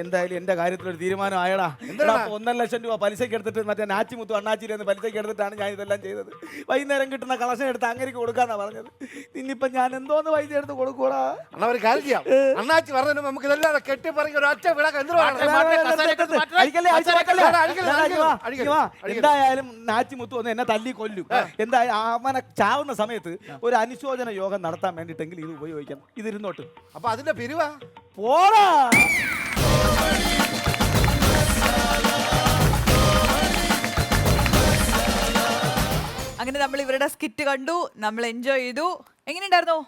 എന്തായാലും എന്റെ കാര്യത്തിൽ ഒരു തീരുമാനം ആയടാ. 1.5 ലക്ഷം രൂപ പലിശയ്ക്ക് എടുത്തിട്ട് മറ്റേ നാച്ചിമുത്തു അണ്ണാച്ചിരുന്ന് പലിശയ്ക്ക് എടുത്തിട്ടാണ് ഞാൻ ഇതെല്ലാം ചെയ്തത്. വൈകുന്നേരം കിട്ടുന്ന കളക്ഷൻ എടുത്ത് അങ്ങേക്ക് കൊടുക്കാന്നാ പറഞ്ഞത്. ഇന്നിപ്പം ഞാൻ എന്തോന്ന് പൈസ എടുത്ത് കൊടുക്കൂടാ? അണ്ണാ ഒരു കാര്യം ചെയ്യാം. അണ്ണാച്ചി പറഞ്ഞ നമുക്ക് ഇതെല്ലാം കെട്ടി പറയും ഒരൊറ്റ വിളക്ക്. എന്തായാലും നാച്ചിമുത്തു വന്ന് എന്നെ തല്ലി കൊല്ലും. എന്തായാലും അവനെ ചാവുന്ന സമയത്ത് ഒരു അനുശോചന യോഗം നടത്താൻ വേണ്ടിട്ടെങ്കിൽ ഇത് ഉപയോഗിക്കണം. ഇതിരുന്നോട്ട്. അപ്പൊ അതിന്റെ പിരിവാ പോടാ. അങ്ങനെ നമ്മൾ ഇവരുടെ സ്കിറ്റ് കണ്ടു, നമ്മൾ എൻജോയ് ചെയ്തു. എങ്ങനെയുണ്ടായിരുന്നു?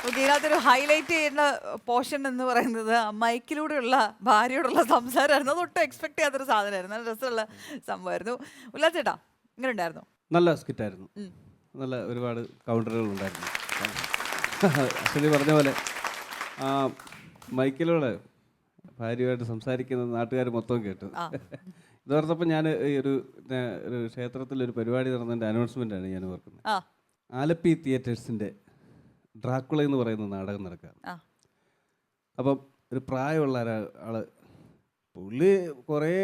ഇതിനകത്തൊരു ഹൈലൈറ്റ് ചെയ്യുന്ന പോർഷൻ എന്ന് പറയുന്നത് മൈക്കിലൂടെയുള്ള ഭാര്യയോടുള്ള സംസാരമായിരുന്നു. അതൊട്ടും എക്സ്പെക്ട് ചെയ്യാത്തൊരു സാധനമായിരുന്നു. നല്ല രസമുള്ള സംഭവമായിരുന്നു. ഉല്ലാസ് ചേട്ടാ ഇങ്ങനെ ഉണ്ടായിരുന്നു? നല്ല സ്കിറ്റായിരുന്നു. നല്ല ഒരുപാട് കൗണ്ടറുകൾ ഉണ്ടായിരുന്നു. ആക്ച്വലി പറഞ്ഞ പോലെ ആ മൈക്കിലൂടെ ഭാര്യയുമായിട്ട് സംസാരിക്കുന്നത് നാട്ടുകാർ മൊത്തം കേട്ടു. ഇത് പറഞ്ഞപ്പോൾ ഞാൻ ഈ ഒരു ക്ഷേത്രത്തിലൊരു പരിപാടി നടന്നതിൻ്റെ അനൗൺസ്മെൻ്റാണ് ഞാൻ ഓർക്കുന്നത്. ആലപ്പി തിയേറ്റേഴ്സിൻ്റെ ഡ്രാക്കുള എന്ന് പറയുന്ന നാടകം നടക്കുക. അപ്പം ഒരു പ്രായമുള്ള ഒരാൾ പുള്ളി കുറേ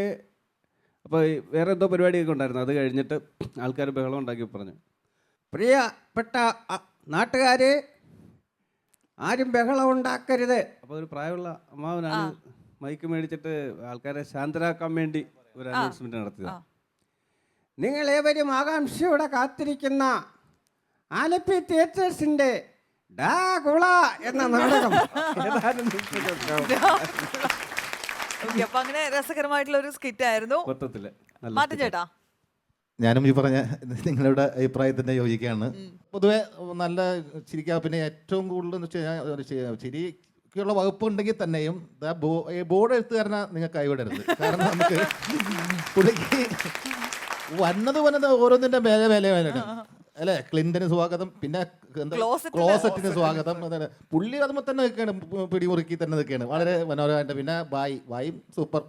അപ്പോൾ വേറെ എന്തോ പരിപാടിയൊക്കെ ഉണ്ടായിരുന്നു. അത് കഴിഞ്ഞിട്ട് ആൾക്കാർ ബഹളം ഉണ്ടാക്കി പറഞ്ഞു, പ്രിയപ്പെട്ട നാട്ടുകാരെ ആരും ബഹളം ഉണ്ടാക്കരുത്. അപ്പോൾ ഒരു പ്രായമുള്ള അമ്മാവനാണ് മൈക്ക് മേടിച്ചിട്ട് ആൾക്കാരെ ശാന്തരാക്കാൻ വേണ്ടി ഒരു അനൗൺസ്മെന്റ് നടത്തിയത്. നിങ്ങളേവരും ആകാംക്ഷയോടെ കാത്തിരിക്കുന്ന ആലപ്പി തിയേറ്റേഴ്സിന്റെ ഡാകുള എന്ന നാടകം അപ്പൊ അങ്ങനെ രസകരമായിട്ടുള്ള ഒരു സ്കിറ്റ് ആയിരുന്നു. മൊത്തത്തില് മാറ്റം ചേട്ടാ? ഞാനും ഈ പറഞ്ഞ നിങ്ങളുടെ അഭിപ്രായത്തിൻ്റെ യോജിക്കുകയാണ്. പൊതുവെ നല്ല ചിരിക്കുക. പിന്നെ ഏറ്റവും കൂടുതൽ എന്ന് വെച്ച് കഴിഞ്ഞാൽ ചിരിക്കുള്ള വകുപ്പ് ഉണ്ടെങ്കിൽ തന്നെയും ബോർഡ് എഴുത്തുകാരനെ നിങ്ങൾക്ക് കൈവിടരുത്. കാരണം നമുക്ക് പുള്ളിക്ക് വന്നത് ഓരോന്നിൻ്റെ മേലെ അല്ലേ. ക്ലിന്റന് സ്വാഗതം, പിന്നെ ക്ലോസറ്റിന് സ്വാഗതം. പുള്ളി അതുമ്പോൾ തന്നെ നിൽക്കുകയാണ്, പിടിമുറുക്കി തന്നെ നിൽക്കുകയാണ്. വളരെ മനോഹരമായിട്ട്. പിന്നെ വായും സൂപ്പർ.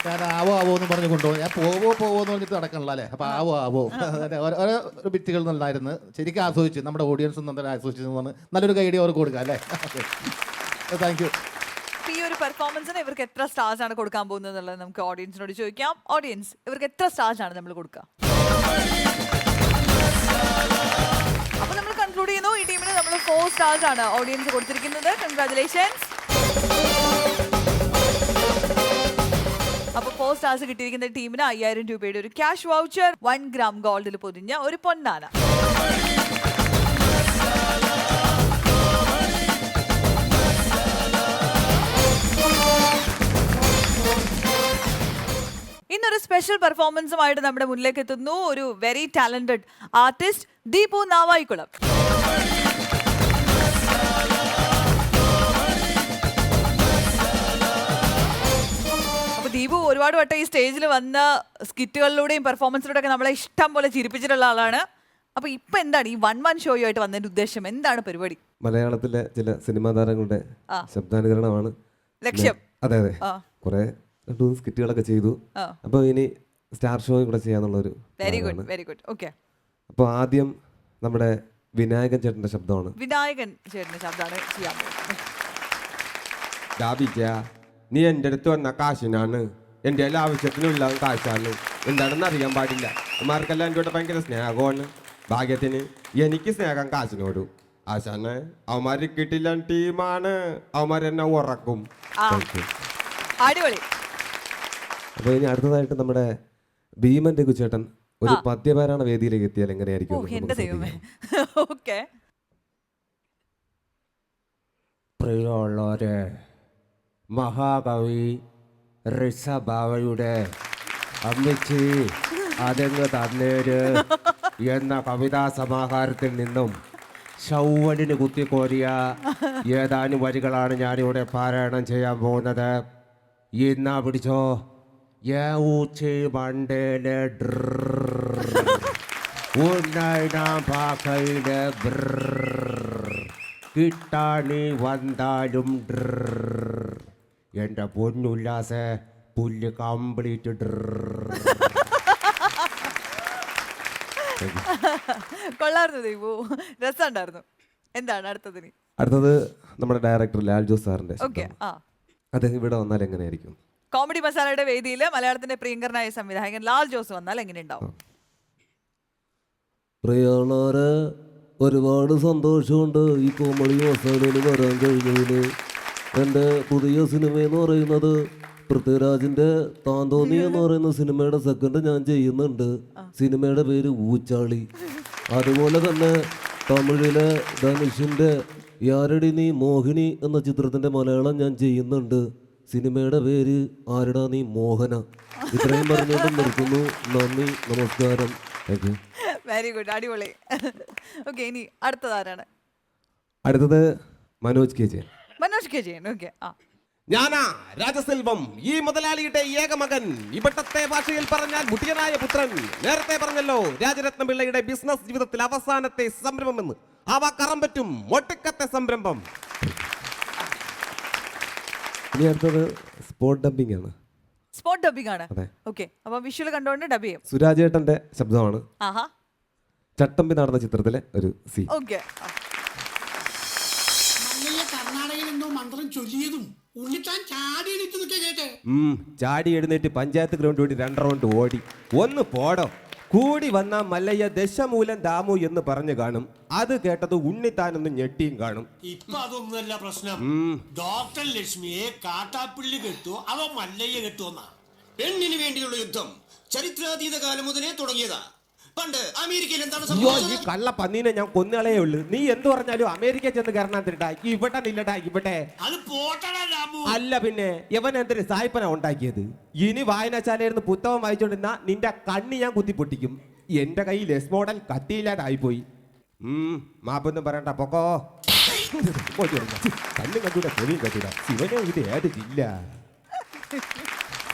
ഞാൻ ആവോ എന്ന് പറഞ്ഞു കൊണ്ടുപോകും. ഞാൻ പോവോ എന്ന് പറഞ്ഞിട്ട് നടക്കണല്ലോ അല്ലേ. അപ്പോൾ ആവോ ഓരോ ബിറ്റുകൾ നല്ലായിരുന്നു. ശരിക്കും ആസ്വദിച്ചു. നമ്മുടെ ഓഡിയൻസും നന്നായി ആസ്വദിച്ചു എന്ന് പറഞ്ഞ് നല്ലൊരു ഗൈഡിയ അവർക്ക് കൊടുക്കാം അല്ലേ. Thank you. ഈ ഒരു ഒരു പെർഫോമൻസിന് ഇവർക്ക് എത്ര സ്റ്റാർസ് ആണ് കൊടുക്കാൻ പോകുന്നത് എന്നുള്ളത് നമുക്ക് ഓഡിയൻസിനോട് ചോദിക്കാം. ഓഡിയൻസ്, ഇവർക്ക് എത്ര സ്റ്റാർസ് ആണ് നമ്മൾ കൊടുക്കുക? അപ്പൊ നമ്മൾ കൺക്ലൂഡ് ചെയ്യുന്നു, ഈ ടീമിന് നമ്മൾ 4 സ്റ്റാർസ് ആണ് ഓഡിയൻസ് കൊടുത്തിരിക്കുന്നത്. കൺഗ്രാറ്റുലേഷൻസ്. അപ്പൊ 4 സ്റ്റാർസ് കിട്ടിയിരിക്കുന്ന ടീമിന് 5000 രൂപയുടെ ഒരു ക്യാഷ് വൗച്ചർ, 1 ഗ്രാം ഗോൾഡിൽ പൊതിഞ്ഞ ഒരു പൊന്നാന. ഇന്നൊരു സ്പെഷ്യൽ പെർഫോമൻസുമായിട്ട് നമ്മുടെ മുന്നിലേക്ക് എത്തുന്നു ഒരു very talented artist Deepu Navaikulam. അപ്പൊ ദീപു ഒരുപാട് വട്ടം ഈ സ്റ്റേജിൽ വന്ന സ്കിറ്റുകളിലൂടെയും പെർഫോമൻസിലൂടെ ഒക്കെ നമ്മളെ ഇഷ്ടം പോലെ ചിരിപ്പിച്ചിട്ടുള്ള ആളാണ്. അപ്പൊ ഇപ്പൊ എന്താണ് ഈ 1-1 ഷോയുമായിട്ട് വന്നതിന്റെ ഉദ്ദേശം? എന്താണ് പരിപാടി? മലയാളത്തിലെ ചില സിനിമാ താരങ്ങളുടെ ശബ്ദാനുകരണമാണ് ലക്ഷ്യം. അതെ അതെ, കുറെ സ്കിറ്റുകളൊക്കെ ചെയ്തു. അപ്പൊ ഇനി സ്റ്റാർ ഷോ കൂടെ ചെയ്യാന്നുള്ളൊരു. Very good, very good. Okay, അപ്പൊ ആദ്യം നമ്മുടെ വിനായകൻ ചേട്ടന്റെ ശബ്ദമാണ്. വിനായകൻ ചേട്ടന്റെ ശബ്ദമാണ് ചെയ്യാൻ പോകുന്നത്. നീ എൻ്റെ അടുത്ത് വന്ന കാശിനാണ്, എൻ്റെ എല്ലാ ആവശ്യത്തിനുള്ള കാശാണ്, എന്താണെന്ന് അറിയാൻ പാടില്ല. അമ്മമാർക്കെല്ലാം എൻ്റെ ഭയങ്കര സ്നേഹമാണ്. ഭാഗ്യത്തിന് എനിക്ക് സ്നേഹം കാശിനോട്. ആശാന് അവന്മാര് കിട്ടില്ല ടീമാണ്, അവന്മാരെന്നെ ഉറക്കും. അടിപൊളി. അപ്പൊ ഇനി അടുത്തതായിട്ട് നമ്മുടെ ഭീമൻ രഘുചേട്ടൻ ഒരു പദ്യപാരായണ വേദിയിലേക്ക് എത്തിയാൽ എങ്ങനെയായിരിക്കും? പ്രിയമുള്ളവരെ, മഹാകവി ഋഷഭാവയുടെ അമ്മച്ചി അതെങ്ങ് തന്നേര് എന്ന കവിതാ സമാഹാരത്തിൽ നിന്നും ശൗവലിന് കുത്തിക്കോരിയ ഏതാനും വരികളാണ് ഞാനിവിടെ പാരായണം ചെയ്യാൻ പോകുന്നത്. ഇന്നാ പിടിച്ചോ. മണ്ടേലെ കിട്ടാണി വന്നാലും എൻ്റെ പൊന്നുല്ലാസ പുല്ല് കംപ്ലീറ്റ്. കൊള്ളായിരുന്നു ദീപു, രസമുണ്ടായിരുന്നു. എന്താണ് അടുത്തതിന്? അടുത്തത് നമ്മുടെ ഡയറക്ടർ ലാൽ ജോസ് സാറിന്റെ. ഓക്കെ, അദ്ദേഹം ഇവിടെ വന്നാൽ എങ്ങനെയായിരിക്കും? കോമഡി മസാലയുടെ വേദിയിൽ മലയാളത്തിന്റെ പ്രിയങ്കരനായ സംവിധായകൻ ലാൽ ജോസ് വന്നാൽ എങ്ങനെ ഉണ്ടാവും? പ്രിയമുള്ളവരെ, ഒരുപാട് സന്തോഷമുണ്ട് ഈ കോമഡി മസാലയിൽ വരാൻ കഴിഞ്ഞതിന്. എൻ്റെ പുതിയ സിനിമ എന്ന് പറയുന്നത് പൃഥ്വിരാജിൻ്റെ താന്തോന്നി എന്ന് പറയുന്ന സിനിമയുടെ സെക്കൻഡ് ഞാൻ ചെയ്യുന്നുണ്ട്. സിനിമയുടെ പേര് ഊച്ചാളി. അതുപോലെ തന്നെ തമിഴിലെ ധനുഷിൻ്റെ യാരടി നീ മോഹിനി എന്ന ചിത്രത്തിൻ്റെ മലയാളം ഞാൻ ചെയ്യുന്നുണ്ട്. സിനിമയുടെ പേര് ആരടാ നീ മോഹന. ഇത്രയും പറഞ്ഞുകൊണ്ട് നിർത്തുന്നു. നന്ദി, നമസ്കാരം. Thank you. വെരി ഗുഡ്, അടിപൊളി. ഓക്കെ, ഇനി അടുത്തതാരാണ്? അടുത്തത് Manoj K Jayan. Manoj K Jayan. Okay, ഞാനാ രാജസെൽവം, ഈ മുതലാളിയുടെ ഏക മകൻ. ഇവിടത്തെ ഭാഷയിൽ പറഞ്ഞാൽ മുടിയനായ പുത്രൻ. നേരത്തെ പറഞ്ഞല്ലോ രാജരത്ന പിള്ളയുടെ ബിസിനസ് ജീവിതത്തിൽ അവസാനത്തെ സംരംഭം എന്ന്. അവ കറം പറ്റും ഒട്ടുക്കത്തെ സംരംഭം. ഇനി അടുത്തത് സ്പോട്ട് ഡബിംഗ് ആണ്. സ്പോട്ട് ഡബിംഗ് ആണ്. ഓക്കെ, അപ്പൊ വിഷ്വൽ കണ്ടുകൊണ്ട് ഡബ് ചെയ്യും. സുരാജേട്ടന്റെ ശബ്ദമാണ്. ആഹാ, ചട്ടമ്പി നടന്ന ചിത്രത്തിലെ ഒരു സീൻ. ഓക്കെ. കർണാടകയിൽ എന്തോ മന്ത്രം ചൊല്ലിയതും ഉണ്ണിത്താൻ ചാടി എണീറ്റ് കേട്ടെ. ചാടി എഴുന്നേറ്റ് പഞ്ചായത്ത് ഗ്രൗണ്ട് ഓടി 2 റൗണ്ട് ഓടി. ഒന്ന് പോടോ. കൂടി വന്ന മല്ലയ്യ ദശമൂലം ദാമു എന്ന് പറഞ്ഞു കാണും. അത് കേട്ടത് ഉണ്ണിത്താനൊന്ന് ഞെട്ടിയും കാണും. ഇപ്പൊ അതൊന്നുമല്ല പ്രശ്നം. ഡോക്ടർ ലക്ഷ്മിയെ കാട്ടാപ്പിള്ളി കെട്ടുവോ അവ മല്ലയ്യ കെട്ടുവോന്നാ. പെണ്ണിന് വേണ്ടിയുള്ള യുദ്ധം ചരിത്രാതീത കാലം മുതലേ തുടങ്ങിയതാ. പണ്ട് അമേരിക്കയിൽ എന്താണ് സംഭവിച്ചത്? ഈ കള്ള പന്നീനെ ഞാൻ കൊന്നുകളേ ഉള്ളു. നീ എന്ത് പറഞ്ഞാലും അമേരിക്ക ചെന്ന് കയറാൻ തരട്ടാ. ഇവിടെ നില്ലടാ ഇവിടെ. അത് പോട്ടടാ രാമു. അല്ല പിന്നെ യവൻ എന്തൊരു സായിപ്പന ഉണ്ടാക്കിയത്. ഇനി വായനശാലയിരുന്ന് പുസ്തകം വായിച്ചോണ്ടിരുന്ന നിന്റെ കണ്ണി ഞാൻ കുത്തിപ്പൊട്ടിക്കും. എന്റെ കയ്യിൽ എസ് മോഡൽ കത്തിയില്ലാതായിപ്പോയി. മാപ്പൊന്നും പറയണ്ട, പൊക്കോ. കണ്ണും കണ്ടൂടാ, ചെവിയും കണ്ടൂടാ. ശിവനെ ഇത് ഏത് ജില്ല?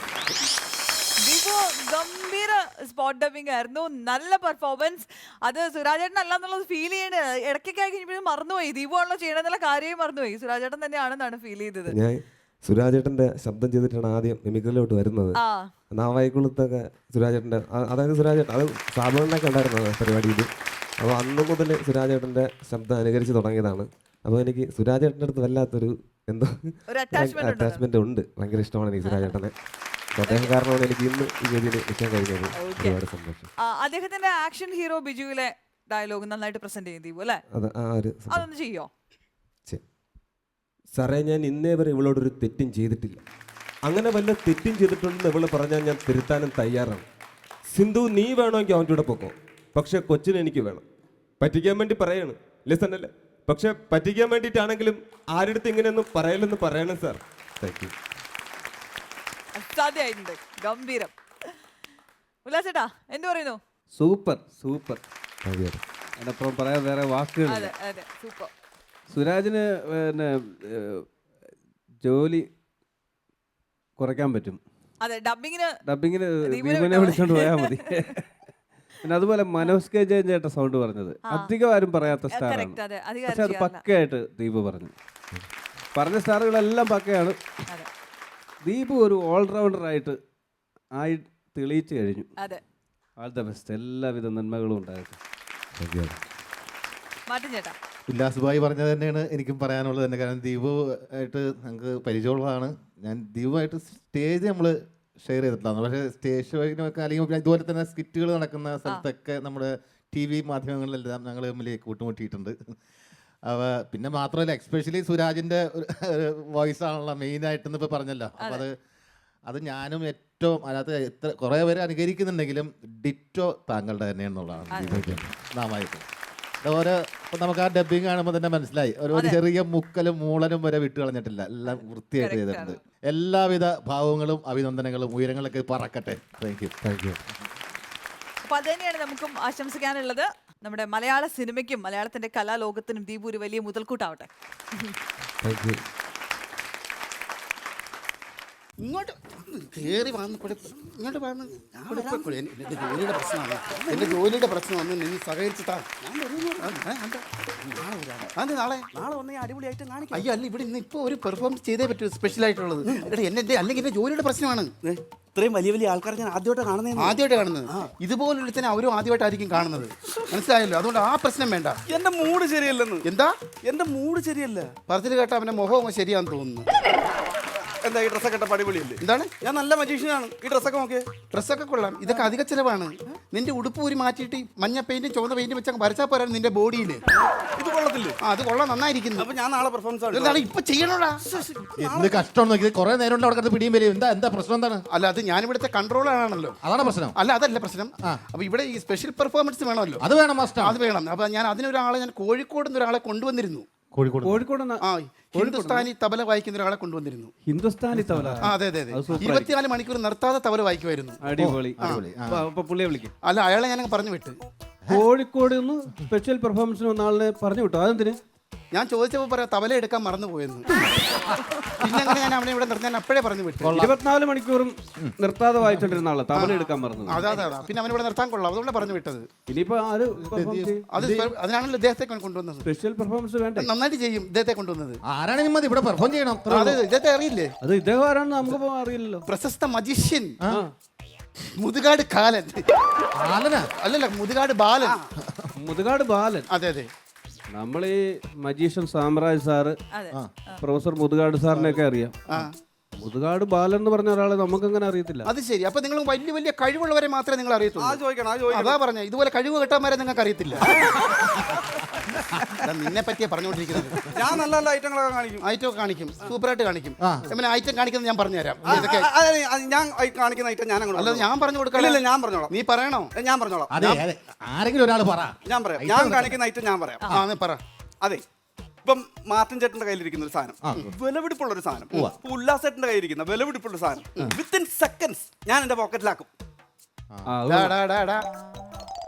ഗംഭീര സ്പോട്ട് ഡബിംഗ് ആയിരുന്നു. നല്ല പെർഫോമൻസ്. അത് സുരാജേട്ടൻ അല്ല എന്നുള്ളത് ഫീൽ ചെയ്യേണ്ട. ഇടയ്ക്കൊക്കെ കഴിഞ്ഞപ്പോഴും മറന്നുപോയി. ദീപു ആണല്ലോ ചെയ്യണമെന്നുള്ള കാര്യവും മറന്നുപോയി. സുരാജേട്ടൻ തന്നെയാണെന്നാണ് ഫീൽ ചെയ്തത്. ഞാൻ സുരാജേട്ടന്റെ ശബ്ദം ചെയ്തിട്ടാണ് ആദ്യം മിമിക്രിയിലോട്ട് വരുന്നത്. നാവായിക്കുളത്തൊക്കെ സുരാജേട്ടന്റെ, അതായത് സുരാജേട്ടൻ അത് സാധാരണയൊക്കെ ഉണ്ടായിരുന്നു പരിപാടിയിൽ. അപ്പോൾ അന്ന് മുതൽ സുരാജേട്ടന്റെ ശബ്ദം അനുകരിച്ച് തുടങ്ങിയതാണ്. അപ്പോൾ എനിക്ക് സുരാജേട്ടൻ്റെ അടുത്ത് വല്ലാത്തൊരു എന്തോ ഒരു attachment ഉണ്ടോ? അറ്റാച്ച്മെന്റ് ഉണ്ട്. ഭയങ്കര ഇഷ്ടമാണ് എനിക്ക് സുരാജേട്ടനെ. അദ്ദേഹം കാരണമാണ് എനിക്ക് ഇന്ന് ഈ വേദിയിൽ നിൽക്കാൻ കഴിഞ്ഞത്. ഒരുപാട് സന്തോഷം. അദ്ദേഹത്തിന്റെ ആക്ഷൻ ഹീറോ ബിജുവിലെ ഡയലോഗ് നന്നായിട്ട് പ്രസന്റ് ചെയ്യും ദീപു അല്ലേ? അത് ആ ഒരു അതൊന്ന് ചെയ്യോ? സാറേ, ഞാൻ ഇന്നേ വരെ ഇവളോടൊരു തെറ്റും ചെയ്തിട്ടില്ല. അങ്ങനെ വല്ല തെറ്റും ചെയ്തിട്ടുണ്ടെന്ന് ഇവള് പറഞ്ഞാൽ ഞാൻ തിരുത്താനും തയ്യാറാണ്. സിന്ധു, നീ വേണമെങ്കിൽ അവൻ്റെ കൂടെ പൊക്കോ, പക്ഷെ കൊച്ചിന് എനിക്ക് വേണം. പറ്റിക്കാൻ വേണ്ടി പറയാണ്, ലിസൺ അല്ലേ? പക്ഷെ പറ്റിക്കാൻ വേണ്ടിയിട്ടാണെങ്കിലും ആരുടെ ഇങ്ങനെയൊന്നും പറയലെന്ന് പറയണം സാർ. Thank you. അസാധ്യമായിട്ടുണ്ട്. ഗംഭീരം. ഉല്ലാസേട്ടാ എന്ത് പറയുന്നു? Super super. അതെ അതിനപ്പുറം പറയാൻ വേറെ വാക്കുകൾ. അതെ അതെ, സൂപ്പർ. സുരാജിന് പിന്നെ ജോലി കുറയ്ക്കാൻ പറ്റും. അതെ, ഡബിങ്ങിന് ദീപുവിനെ വിളിച്ചോണ്ട് പോയാൽ മതി. പിന്നെ അതുപോലെ മനോജ് കെ ജയൻ ചേട്ടൻ സൗണ്ട് പറഞ്ഞത് അധികം ആരും പറയാത്ത സ്റ്റാറാണ്. പക്ഷെ അത് പക്കയായിട്ട് ദീപ് പറഞ്ഞു. പറഞ്ഞ സ്റ്റാറുകളെല്ലാം പക്കയാണ്. ദീപ് ഒരു ഓൾറൗണ്ടർ ആയിട്ട് ആയി തെളിയിച്ചു കഴിഞ്ഞു. All the best. എല്ലാവിധ നന്മകളും ഉണ്ടായിരുന്നു. ഉല്ലാസ് ഭായി പറഞ്ഞത് തന്നെയാണ് എനിക്കും പറയാനുള്ളത് തന്നെ. കാരണം ദീപു ആയിട്ട് ഞങ്ങൾക്ക് പരിചയമുള്ളതാണ്. ഞാൻ ദീപുമായിട്ട് സ്റ്റേജ് നമ്മൾ ഷെയർ ചെയ്തിട്ടുള്ളതാണ്. പക്ഷേ സ്റ്റേജ് ഷോയിനൊക്കെ അല്ലെങ്കിൽ ഇതുപോലെ തന്നെ സ്കിറ്റുകൾ നടക്കുന്ന സ്ഥലത്തൊക്കെ നമ്മുടെ TV മാധ്യമങ്ങളിലെല്ലാം ഞങ്ങൾ തമ്മിൽ കൂട്ടുമുട്ടിയിട്ടുണ്ട്. പിന്നെ മാത്രമല്ല, എക്സ്പെഷ്യലി സുരാജിൻ്റെ വോയിസ് ആണല്ലോ മെയിനായിട്ടെന്ന് ഇപ്പോൾ പറഞ്ഞല്ലോ. അപ്പോൾ അത് ഞാനും ഏറ്റവും അതിനകത്ത് എത്ര കുറേ പേര് അനുകരിക്കുന്നുണ്ടെങ്കിലും ഡിറ്റോ താങ്കളുടെ തന്നെയാണെന്നുള്ളതാണ് നാമായിട്ട്. ഓരോ ഇപ്പം നമുക്ക് ആ ഡബ്ബിങ് കാണുമ്പോൾ തന്നെ മനസ്സിലായി, ഒരു ചെറിയ മുക്കലും മൂളനും വരെ വിട്ട് കളഞ്ഞിട്ടില്ല. എല്ലാം വൃത്തിയായിട്ട് ചെയ്തിട്ടുണ്ട്. എല്ലാവിധ ഭാവങ്ങളും അഭിനന്ദനങ്ങളും ഉയരങ്ങളൊക്കെ പറക്കട്ടെ. Thank you. അപ്പൊ അത് തന്നെയാണ് നമുക്കും ആശംസിക്കാനുള്ളത്. നമ്മുടെ മലയാള സിനിമയ്ക്കും മലയാളത്തിന്റെ കലാലോകത്തിനും ദീപു ഒരു വലിയ മുതൽക്കൂട്ടാവട്ടെ. ഇങ്ങോട്ട് കയറി വന്ന് ഇങ്ങോട്ട് വന്ന് എൻ്റെ ജോലിയുടെ പ്രശ്നമാണ്. എൻ്റെ ജോലിയുടെ പ്രശ്നമാണ്. നീ സഹകരിച്ചിട്ടാ ഞാൻ നാളെ വന്ന് അടിപൊളിയായിട്ട് കാണിക്കാം. അയ്യോ അല്ല, ഇവിടെ ഇന്ന് ഇപ്പോൾ ഒരു പെർഫോമൻസ് ചെയ്തേ പറ്റൂ, സ്പെഷ്യൽ ആയിട്ടുള്ളത്. എടാ എൻ്റെ അല്ലെങ്കിൽ എൻ്റെ ജോലിയുടെ പ്രശ്നമാണ്. ഇത്രയും വലിയ വലിയ ആൾക്കാർ ഞാൻ ആദ്യമായിട്ട് കാണുന്നത്. ഇതുപോലുള്ള തന്നെ അവരും ആദ്യമായിട്ടായിരിക്കും കാണുന്നത്. മനസ്സിലായല്ലോ? അതുകൊണ്ട് ആ പ്രശ്നം വേണ്ട. എന്റെ മൂഡ് ശരിയല്ലെന്ന്. എന്താ? എന്റെ മൂഡ് ശരിയല്ല. പറച്ചിൽ കേട്ട അവൻ്റെ മുഖം ശരിയാന്ന് തോന്നുന്നു. എന്താ ഈ ഡ്രസ്സൊക്കെ ഇട്ട പടിപൊളിയല്ലേ? എന്താണ്? ഞാൻ നല്ല മജീഷ്യനാണ്. ഈ ഡ്രസ്സൊക്കെ നോക്കിയേ. ഡ്രസ്സൊക്കെ കൊള്ളാം. ഇതൊക്കെ അധിക ചിലവാണ്. നിന്റെ ഉടുപ്പ് ഊരി മാറ്റിയിട്ട് മഞ്ഞ പെയിന്റും ചുവന്ന പെയിന്റും വെച്ചാൽ വരച്ചാൽ പോരാ നിന്റെ ബോഡിയിൽ. ഇത് കൊള്ളത്തില്ലേ? അത് കൊള്ളാം, നന്നായിരിക്കുന്നു. അപ്പൊ ഞാൻ നാളെ പെർഫോമൻസ് ആണ്. എന്താണ് ഇപ്പൊ ചെയ്യണോടാ? എന്ത് കഷ്ടം നോക്കിയത്. കുറെ നേരം ഉണ്ട് അവിടെ പിടിയും വരും. എന്താ പ്രശ്നം എന്താണ്? അല്ല, അത് ഞാനിവിടുത്തെ കൺട്രോളാണല്ലോ. അതാണ് പ്രശ്നം. അല്ല, അതല്ല പ്രശ്നം. അപ്പൊ ഇവിടെ ഈ സ്പെഷ്യൽ പെർഫോമൻസ് വേണമല്ലോ. അത് വേണം, മസ്റ്റ്. അത് വേണം. അപ്പൊ ഞാൻ അതിനൊരാളെ ഞാൻ കോഴിക്കോട് നിന്ന് ഒരാളെ കൊണ്ടുവന്നിരുന്നു. കോഴിക്കോട് ഹിന്ദുസ്ഥാനി തബല വായിക്കുന്ന ഒരാളെ കൊണ്ടുവന്നിരുന്നു. ഹിന്ദുസ്ഥാനി തബല? അതെ അതെ അതെ. 24 മണിക്കൂർ നിർത്താതെ തബല വായിക്കുമായിരുന്നു. അടിപൊളി. പുള്ളിയെ വിളിക്കും. അല്ല, അയാളെ ഞാൻ പറഞ്ഞു വിട്ട്. കോഴിക്കോട് നിന്ന് സ്പെഷ്യൽ പെർഫോമൻസിന് വന്ന ആളിനെ പറഞ്ഞു വിട്ടു. അതെന്തിന്? ഞാൻ ചോദിച്ചപ്പോൾ പറയാം തബല എടുക്കാൻ മറന്നു പോയെന്ന്. പിന്നെ അങ്ങനെ ഞാൻ അവനെ ഇവിടെ നിർത്താൻ അപ്പോഴേ പറഞ്ഞു വിട്ടു. 24 മണിക്കൂറും നിർത്താതെ വായിച്ചോണ്ടിരുന്ന ആളെ തബല എടുക്കാൻ മറന്നു. അതെ. പിന്നെ അവനിവിടെ നിർത്താൻ കൊള്ളാം, അതുകൊണ്ട് പറഞ്ഞു വിട്ടത്. ഇനിയിപ്പോ അതിനാണല്ലോ ഇദ്ദേഹത്തെ കൊണ്ടുവന്നത്. സ്പെഷ്യൽ പെർഫോമൻസ് വേണ്ട. നന്നായിട്ട് ചെയ്യും ഇദ്ദേഹത്തെ കൊണ്ടുവന്നത്. ആരാണെങ്കിലും മതി, ഇവിടെ പെർഫോം ചെയ്യണം. അതെ, ഇദ്ദേഹത്തെ അറിയില്ലേ? അത് ഇദ്ദേഹം ആരാണെന്ന് നമുക്ക് അറിയില്ലല്ലോ. പ്രശസ്ത മജീഷ്യൻ മുതുകാട് കാലൻ. അല്ലല്ല, മുതുകാട് ബാലൻ. മുതുകാട് ബാലൻ. അതെ അതെ. നമ്മൾ ഈ magician Samraj sir, professor Muthukad സാറിനെയൊക്കെ അറിയാം. മുതുകാട് ബാലൻ എന്ന് പറഞ്ഞ ഒരാളെ നമുക്ക് അങ്ങനെ അറിയത്തില്ല. അത് ശരി. അപ്പൊ നിങ്ങൾ വലിയ വലിയ കഴിവുള്ളവരെ മാത്രമേ നിങ്ങൾ അറിയത്തുള്ളൂ. അതാ പറഞ്ഞ ഇതുപോലെ കഴിവ് കിട്ടാന്മാരെ നിങ്ങൾക്ക് അറിയത്തില്ല. നിന്നെ പറ്റിയാ പറഞ്ഞുകൊണ്ടിരിക്കുന്നത്. ഞാൻ നല്ല നല്ല ഐറ്റങ്ങളൊക്കെ കാണിക്കും. ഐറ്റം കാണിക്കും, സൂപ്പറായിട്ട് കാണിക്കും. ഐറ്റം കാണിക്കുന്നത് ഞാൻ പറഞ്ഞുതരാം. ഞാൻ കാണിക്കുന്ന ഐറ്റം ഞാൻ അല്ലാതെ ഞാൻ പറഞ്ഞു കൊടുക്കാം. ഞാൻ പറഞ്ഞോളാം. നീ പറയണോ? ഞാൻ പറഞ്ഞോളാം. ആരെങ്കിലും ഒരാൾ പറ. ഞാൻ പറയാം. ഞാൻ കാണിക്കുന്ന ഐറ്റം ഞാൻ പറയാം. പറ. അതെ, ഇപ്പം മാർട്ടിൻ ചേട്ടന്റെ കയ്യിലിരിക്കുന്ന ഒരു സാധനം, വിലപിടിപ്പുള്ള ഒരു സാധനം. ഉല്ലാസ് ചേട്ടന്റെ കയ്യിലിരിക്കുന്ന വിലപിടിപ്പുള്ള സാധനം വിത്തിൻ സെക്കൻഡ്സ് ഞാൻ എന്റെ പോക്കറ്റിലാക്കും.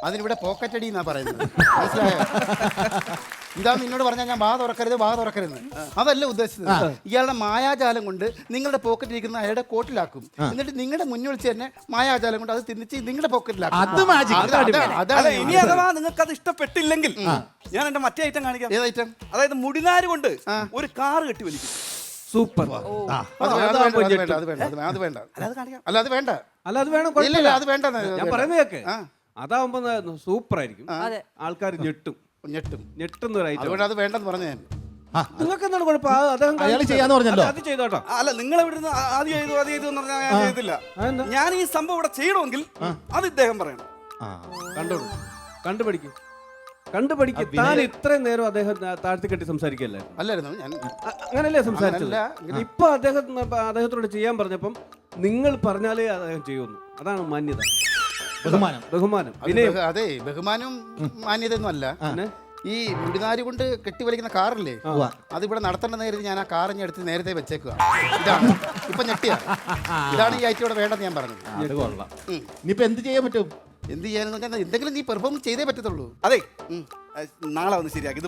അതിനിവിടെ പോക്കറ്റ് അടി എന്നാ പറയുന്നത്. മനസ്സിലായോ? ഇതാ നിന്നോട് പറഞ്ഞാൽ ഞാൻ വാ തുറക്കരുത് അതല്ല ഉദ്ദേശിച്ചത്. ഇയാളുടെ മായാജാലം കൊണ്ട് നിങ്ങളുടെ പോക്കറ്റിൽ ഇരിക്കുന്ന അയാളുടെ കോട്ടിലാക്കും. എന്നിട്ട് നിങ്ങളുടെ മുന്നിൽ വെച്ച് തന്നെ മായാജാലം കൊണ്ട് അത് തിരിച്ച് നിങ്ങളുടെ പോക്കറ്റിലാക്കും. ഇനി അഥവാ നിങ്ങൾക്ക് അത് ഇഷ്ടപ്പെട്ടില്ലെങ്കിൽ ഞാൻ എന്റെ മറ്റേ ഐറ്റം കാണിക്കാം. ഏത് ഐറ്റം? അതായത് മുടിനാര് കൊണ്ട് ഒരു കാറ് കെട്ടി വലിക്കും. സൂപ്പർ. അത് വേണ്ട. ഞാൻ പറയുന്നത് കേക്ക്. അതാവുമ്പോ സൂപ്പർ ആയിരിക്കും. ആൾക്കാർ ഞെട്ടും. അതുകൊണ്ട് അത് വേണ്ടെന്ന് പറഞ്ഞു ഞാൻ. നിങ്ങൾക്ക് എന്താണ് കുഴപ്പം? അദ്ദേഹം അയാൾ ചെയ്യാന്ന് പറഞ്ഞല്ലോ. അത് ചെയ്തോട്ടോ. അല്ല നിങ്ങൾ ഇവിടെ നിന്ന് ആദ്യം ചെയ്തു അത് ചെയ്തു എന്ന് പറഞ്ഞാൽ ഞാൻ ചെയ്തില്ല. ഞാൻ ഈ സംഭവം ഇവിടെ ചെയ്യണമെങ്കിൽ അത് ഇദ്ദേഹം പറയണം. കണ്ടോളൂ, കണ്ടുപഠിക്കും. താൻ ഇത്രയും നേരം അദ്ദേഹം താഴ്ത്തി കെട്ടി സംസാരിക്കല്ലേ? അല്ലായിരുന്നു ഞാൻ അങ്ങനല്ലേ സംസാരിച്ചത്? ഇപ്പൊ അദ്ദേഹത്തോട് ചെയ്യാൻ പറഞ്ഞപ്പം നിങ്ങൾ പറഞ്ഞാലേ അദ്ദേഹം ചെയ്യുന്നു. അതാണ് മാന്യത, ബഹുമാനം. അതെ, ബഹുമാനവും മാന്യതയൊന്നും അല്ല. ഈ മുടിനാരി കൊണ്ട് കെട്ടിവലിക്കുന്ന കാറില്ലേ, അതിവിടെ നടത്തേണ്ട നേരത്തെ ഞാൻ ആ കാറിഞ്ഞ എടുത്ത് നേരത്തെ വെച്ചേക്കുക. ഇതാണ് ഇപ്പൊ ഞെട്ടിയ, ഇതാണ് ഈ ഐറ്റം ഇവിടെ വേണ്ടെന്ന് ഞാൻ പറഞ്ഞത്. ഇനിയിപ്പോ എന്ത് ചെയ്യാൻ പറ്റും? എന്ത് ചെയ്യാനെന്ന് വെച്ചാൽ എന്തെങ്കിലും നീ പെർഫോം ചെയ്തേ പറ്റത്തുള്ളൂ. അതെ, നാളെ വന്ന് ശരിയാക്കി.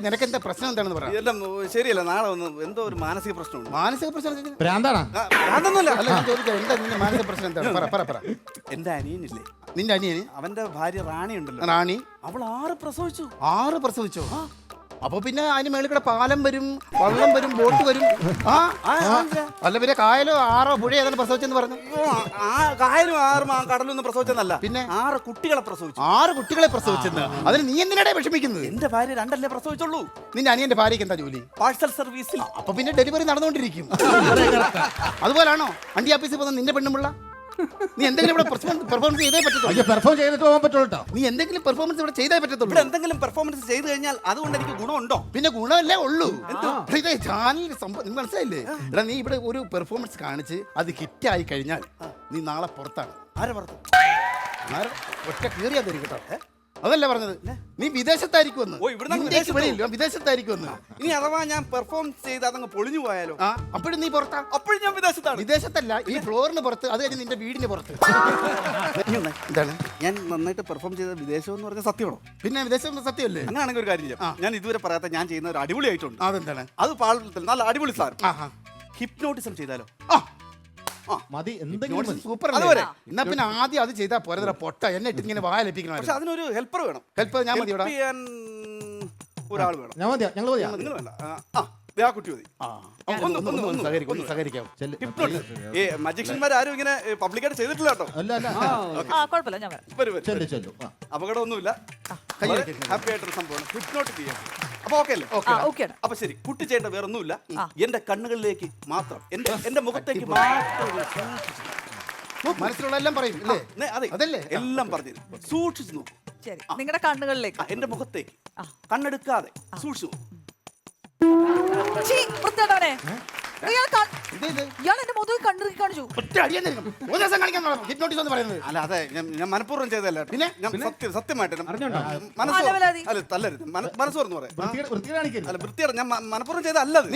നിനക്ക് എന്താ പ്രശ്നം എന്താണെന്ന് പറയാം. ഇതെല്ലാം ശരിയല്ല. നാളെ വന്ന് എന്തോ ഒരു മാനസിക പ്രശ്നമുണ്ട്. മാനസിക പ്രശ്നം ഭ്രാന്താണോ? അതൊന്നുമല്ല. അല്ല, ഞാൻ ചോദിക്കാം, എന്താ നിന്റെ മാനസിക പ്രശ്നം എന്താണ്? പറ. എന്റെ അനിയനില്ലേ, നിന്റെ അനിയന്? അവന്റെ ഭാര്യ റാണി ഉണ്ടല്ലോ, റാണി. അവൾ 6 പ്രസവിച്ചു. 6 പ്രസവിച്ചോ? അപ്പൊ പിന്നെ അതിന് മേളിൽ കൂടെ പാലം വരും, വള്ളം വരും, ബോട്ട് വരും. അല്ല പിന്നെ കായലോ ആറോ പുഴ ഏതാണ് പ്രസവിച്ചെന്ന് പറഞ്ഞു? കായലും 6 കടലൊന്നും പ്രസവിച്ചെന്നല്ല, പിന്നെ 6 കുട്ടികളെ പ്രസവിച്ചു. 6 കുട്ടികളെ പ്രസവിച്ചെന്ന്. അതിന് നീ എന്തിനാണ് വിഷമിക്കുന്നത്? എന്റെ ഭാര്യ 2 പ്രസവിച്ചുള്ളൂ. നിന്റെ അനിയന്റെ ഭാര്യയ്ക്ക് എന്താ ജോലി? പാഴ്സൽ സർവീസിൽ. അപ്പൊ പിന്നെ ഡെലിവറി നടന്നുകൊണ്ടിരിക്കും. അതുപോലാണോ അണ്ടി ആഫീസിൽ പോകുന്ന നിന്റെ പെണ്ണുമുള്ള? നീ എന്തെങ്കിലും ഇവിടെ പെർഫോമൻസ് ചെയ്തേ പറ്റത്തുള്ളൂ. പെർഫോം ചെയ്തിട്ട് പോകാൻ പറ്റുള്ളൂ. നീ എന്തെങ്കിലും പെർഫോമൻസ് ഇവിടെ ചെയ്തേ പറ്റത്തുള്ളൂ. ഇവിടെ എന്തെങ്കിലും പെർഫോമൻസ് ചെയ്തു കഴിഞ്ഞാൽ അതുകൊണ്ട് എനിക്ക് ഗുണമുണ്ടോ? പിന്നെ ഗുണമല്ലേ ഉള്ളൂ. ഇതേ ചാനൽ സംഭവം മനസ്സിലായില്ലേ? എടാ, നീ ഇവിടെ ഒരു പെർഫോമൻസ് കാണിച്ച് അത് ഹിറ്റായി കഴിഞ്ഞാൽ നീ നാളെ പുറത്താണ്. ആരെ പുറത്ത്? ഒറ്റ കീറിയാ തരും കേട്ടോ. അതല്ല പറഞ്ഞത്, നീ വിദേശത്തായിരിക്കുമെന്ന്. വിദേശത്തായിരിക്കുമെന്ന്. ഇനി അഥവാ ഞാൻ പെർഫോം ചെയ്ത് അതങ്ങ് പൊളിഞ്ഞു പോയാലോ? അപ്പോഴും നീ പുറത്താ. അപ്പോഴും ഞാൻ വിദേശത്താണ്. വിദേശത്തല്ല, ഈ ഫ്ലോറിന് പുറത്ത്. അത് കഴിഞ്ഞ് നിന്റെ വീടിന് പുറത്ത്. എന്താണ് ഞാൻ നന്നായിട്ട് പെർഫോം ചെയ്ത വിദേശം എന്ന് പറഞ്ഞ സത്യമാണോ? പിന്നെ വിദേശം സത്യമല്ലേ? അങ്ങനെയാണെങ്കിൽ ഒരു കാര്യം ചെയ്യാം. ഞാൻ ഇതുവരെ പറയാത്ത ഞാൻ ചെയ്യുന്ന ഒരു അടിപൊളിയായിട്ടുണ്ട്. അതെന്താണ്? അത് പാളത്തിൽ നല്ല അടിപൊളി സാധനം. ഹിപ്നോട്ടിസം ചെയ്താലോ? മതി, എന്തെങ്കിലും സൂപ്പർ. എന്നാ പിന്നെ ആദ്യം അത് ചെയ്താൽ പോരാ. പൊട്ട എന്നെ ഇട്ട് ഇങ്ങനെ വായലപ്പിക്കണം. പക്ഷെ അതിനൊരു ഹെൽപ്പർ വേണം. ഹെൽപ്പർ ഞാൻ മതി. ഒരാൾ വേണം. ഞാൻ മതിയാ, ഞങ്ങൾ മതിയാ. നിങ്ങൾ വേണ്ട. ആ കുട്ടി മതി. സഹകരിക്കാം. മജിഷ്യന്മാർ ആരും ഇങ്ങനെ പബ്ലിക്കായിട്ട് ചെയ്തിട്ടില്ല കേട്ടോ. അപകടമൊന്നുമില്ല. ഹാപ്പി ആയിട്ടൊരു സംഭവമാണ്. ഹിപ്നോട്ട് ചെയ്യാം. അപ്പൊ ഓക്കെ അല്ലേ? അപ്പൊ ശരി, കുട്ടി ചെയ്യേണ്ട വേറെ ഒന്നുമില്ല. എന്റെ കണ്ണുകളിലേക്ക് മാത്രം, എന്റെ മുഖത്തേക്ക് മനസ്സിലുള്ള എല്ലാം പറയും. അതല്ലേ എല്ലാം പറഞ്ഞു സൂക്ഷിച്ചു നോക്കും. നിങ്ങളുടെ കണ്ണുകളിലേക്ക്, എന്റെ മുഖത്തേക്ക് കണ്ണെടുക്കാതെ സൂക്ഷിച്ചു നോക്കും. ഇയാൾ എന്റെ മുതുകിൽ കണ്ണിറുക്കി കാണിച്ചു. അല്ല, അതെ ഞാൻ മനഃപൂർവ്വം ചെയ്തല്ല. പിന്നെ ഞാൻ സത്യമായിട്ട് മനസ്സ് തുറന്നു പറയാം. അല്ല, വൃത്തിയാണ്. ഞാൻ മനഃപൂർവ്വം ചെയ്തല്ലത്.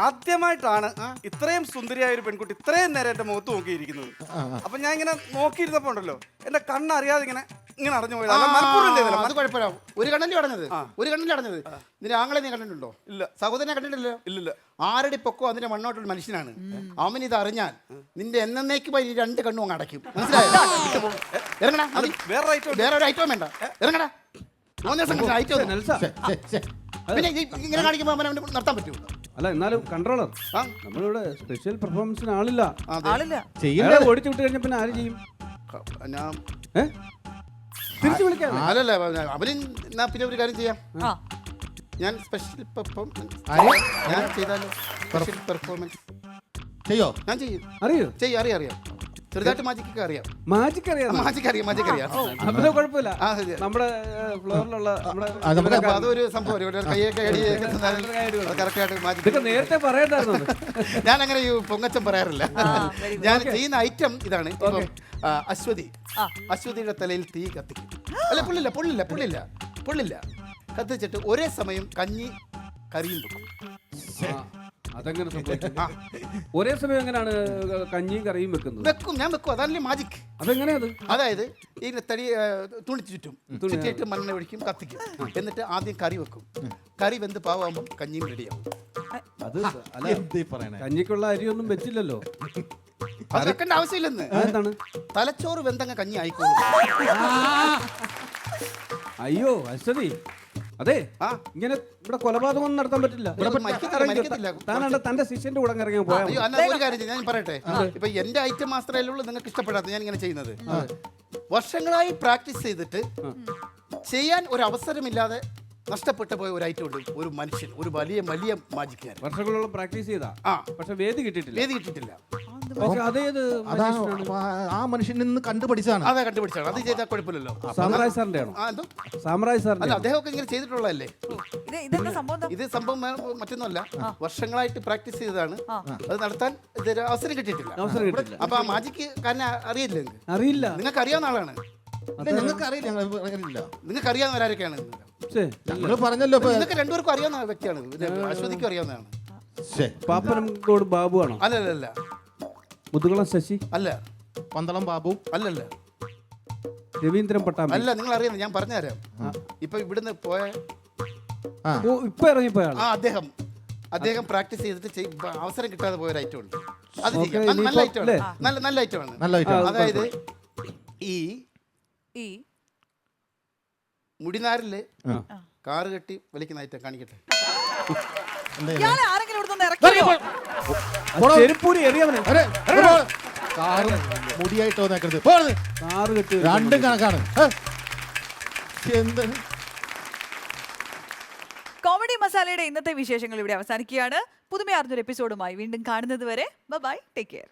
ആദ്യമായിട്ടാണ് ഇത്രയും സുന്ദരിയായ ഒരു പെൺകുട്ടി ഇത്രയും നേരം എന്റെ മുഖത്ത് നോക്കിയിരിക്കുന്നത്. അപ്പൊ ഞാൻ ഇങ്ങനെ നോക്കിയിരുന്നപ്പോ ഉണ്ടല്ലോ, എന്റെ കണ്ണറിയാതെ ഇങ്ങനെ അടഞ്ഞു പോയത്. മനഃപൂർവ്വം ചെയ്തല്ല. അത് കുഴപ്പമില്ല. ഒരു കണ്ണല്ലേ അടഞ്ഞത്. നിന്റെ ആങ്ങളെ നീ കണ്ടിട്ടുണ്ടോ? ഇല്ല. സഹോദരനെ കണ്ടിട്ടില്ലല്ലോ? ഇല്ലില്ല. 6 അടി പൊക്കോ അതിന്റെ മണ്ണോട്ടുള്ള മനുഷ്യനാണ് അവൻ. ഇത് അറിഞ്ഞാൽ നിന്റെ എന്നേക്ക് പോയി 2 കണ്ണും അങ്ങ് അടയ്ക്കും. മനസ്സിലായോ? ഇറങ്ങടാ. വേറെ ഒരു ഐറ്റവും വേണ്ട. ഇറങ്ങടാ. 3 ദിവസം പിന്നെ ഇങ്ങനെ കാണിക്കുമ്പോൾ അവനെ നടത്താൻ പറ്റുമോ? അല്ല, എന്നാലും കൺട്രോളർ, നമ്മളിവിടെ സ്പെഷ്യൽ പെർഫോമൻസിന് ആളില്ല. ഓടിച്ചു വിട്ട് കഴിഞ്ഞ പിന്നെ ആര് ചെയ്യും? തിരിച്ചു വിളിക്കാം. അല്ലല്ല, അവന് പിന്നെ ഒരു കാര്യം ചെയ്യാം. ഞാൻ സ്പെഷ്യൽ പെർഫോമൻസ് ഞാൻ ചെയ്താലോ? പെർഫോമൻസ് ചെയ്യോ? ഞാൻ ചെയ്യും. അറിയോ? അറിയാം. ചെറുതായിട്ട് മാജിക്കൊക്കെ അറിയാം. മാജിക് അറിയാം. അതിന് കുഴപ്പമില്ല. നമ്മുടെ ഫ്ലോറിലുള്ള അതൊരു സംഭവം നേരത്തെ പറയണ്ടായിരുന്നു. ഞാൻ അങ്ങനെ പൊങ്ങച്ചം പറയാറില്ല. ഞാൻ ചെയ്യുന്ന ഐറ്റം ഇതാണ്. ഇപ്പം അശ്വതിയുടെ തലയിൽ തീ കത്തിക്കും. അല്ല, പൊള്ളില്ല. കത്തിച്ചിട്ട് ഒരേ സമയം കഞ്ഞി കറിയും വെക്കും. അതെങ്ങനെ സംഭവിക്കും? ഒരേ സമയം എങ്ങനെയാണ് കഞ്ഞിയും കറിയും വെക്കുന്നത്? ഞാൻ വെക്കും. അതല്ലേ മാജിക്. അതെങ്ങനെയത്? അതായത് ഈ തടി തുണി ചുറ്റിട്ട് മണ്ണെണ്ണ ഒഴിക്കും, കത്തിക്കും. എന്നിട്ട് ആദ്യം കറി വെക്കും. കറി വെന്ത് പാവാകുമ്പോൾ കഞ്ഞിയും റെഡിയാവും. അത് കഞ്ഞിക്കുള്ള അരിയൊന്നും വെച്ചില്ലല്ലോ. അത് വെക്കേണ്ട ആവശ്യമില്ലെന്ന്. എന്താണ്? തലച്ചോറ് വെന്തങ്ങ കഞ്ഞി ആയിക്കോളും. അയ്യോ അശ്വതി, അതെ, ഇങ്ങനെ ഇവിടെ കൊലപാതകം നടത്താൻ പറ്റില്ല. തന്റെ ശിഷ്യന്റെ കൂടെ ഇറങ്ങി പോയാൽ ഒരു കാര്യം ഞാൻ പറയട്ടെ. ഇപ്പൊ എന്റെ ഐറ്റം മാസ്റ്ററേലുള്ളൂ നിങ്ങൾക്ക് ഇഷ്ടപ്പെടാത്ത ഞാൻ ഇങ്ങനെ ചെയ്യുന്നത്. വർഷങ്ങളായി പ്രാക്ടീസ് ചെയ്തിട്ട് ചെയ്യാൻ ഒരു അവസരമില്ലാതെ നഷ്ടപ്പെട്ടു പോയ ഒരു ഐറ്റം ഉണ്ട്, ഒരു മനുഷ്യൻ, ഒരു വലിയ വലിയ മാജിക്കാരൻ. വർഷങ്ങളോളം പ്രാക്ടീസ് ചെയ്താ പക്ഷെ വേദി കിട്ടിയിട്ടില്ല. വേദി കിട്ടിയിട്ടില്ല. പക്ഷെ അതേത് ആ മനുഷ്യനിൽ നിന്ന് കണ്ടുപഠിച്ചതാണ്. അതാ കണ്ടുപിടിച്ചാണ്. അത് ചെയ്താൽ കുഴപ്പമില്ലല്ലോ. സാമ്രാജ് സാറിന്റെ ആണോ? എന്തോ സാമ്രാജ് അല്ല, സാറിന്റെ അദ്ദേഹമൊക്കെ ഇങ്ങനെ ചെയ്തിട്ടുള്ളതല്ലേ. ഇതെന്താ സംഭവം? ഇത് സംഭവം മറ്റൊന്നുമല്ല, വർഷങ്ങളായിട്ട് പ്രാക്ടീസ് ചെയ്തതാണ്. അത് നടത്താൻ ഇതൊരു അവസരം കിട്ടിയിട്ടില്ല. അവസരം കിട്ടില്ല. അപ്പൊ ആ മാജിക്ക് കാരണം അറിയില്ല. അറിയില്ല. നിങ്ങൾക്ക് അറിയാവുന്ന ആളാണ്. ഞങ്ങൾക്ക് അറിയില്ല. നിങ്ങൾക്ക് അറിയാവുന്നവരാരൊക്കെയാണ്? ഞങ്ങൾ പറഞ്ഞല്ലോ. നിങ്ങൾക്ക് രണ്ടുപേർക്കും അറിയാവുന്ന വ്യക്തിയാണ്. അശ്വതിക്കും അറിയാവുന്നതാണ്. പാപ്പനംകോട് ബാബു ആണോ? അല്ലല്ല. മുതുകുളം ശശി അല്ല. പന്തളം ബാബു അല്ലല്ല. രവീന്ദ്രൻ പട്ടാമ്പി അല്ല. നിങ്ങൾ അറിയുന്നത് ഞാൻ പറഞ്ഞുതരാം. ഇപ്പൊ ഇവിടുന്ന് പോയ ഇപ്പൊ ഇറങ്ങിപ്പോയാണ് അദ്ദേഹം പ്രാക്ടീസ് ചെയ്തിട്ട് അവസരം കിട്ടാതെ പോയ ഒരു ഐറ്റം ഉണ്ട്. അത് നല്ല ഐറ്റമാണ്. നല്ല ഐറ്റമാണ്. അതായത് ഈ മുടിനാരില് കാറ് കെട്ടി വലിക്കുന്ന ഐറ്റം കാണിക്കട്ടെ. ഇയാളെ ആരെങ്കിലും ഇവിടുന്ന് ഇറക്കിയോ? ചെരുപ്പൂരി എറിയവനെ മുടിയായിട്ട് വന്നേക്കരുത്. കാറ് കെട്ടി രണ്ടും കണക്കാണ്. എന്ത് കോമഡി മസാലയുടെ ഇന്നത്തെ വിശേഷങ്ങൾ ഇവിടെ അവസാനിക്കുകയാണ്. പുതുമയാർന്നൊരു എപ്പിസോഡുമായി വീണ്ടും കാണുന്നത് വരെ ബൈ, ടേക്ക് കെയർ.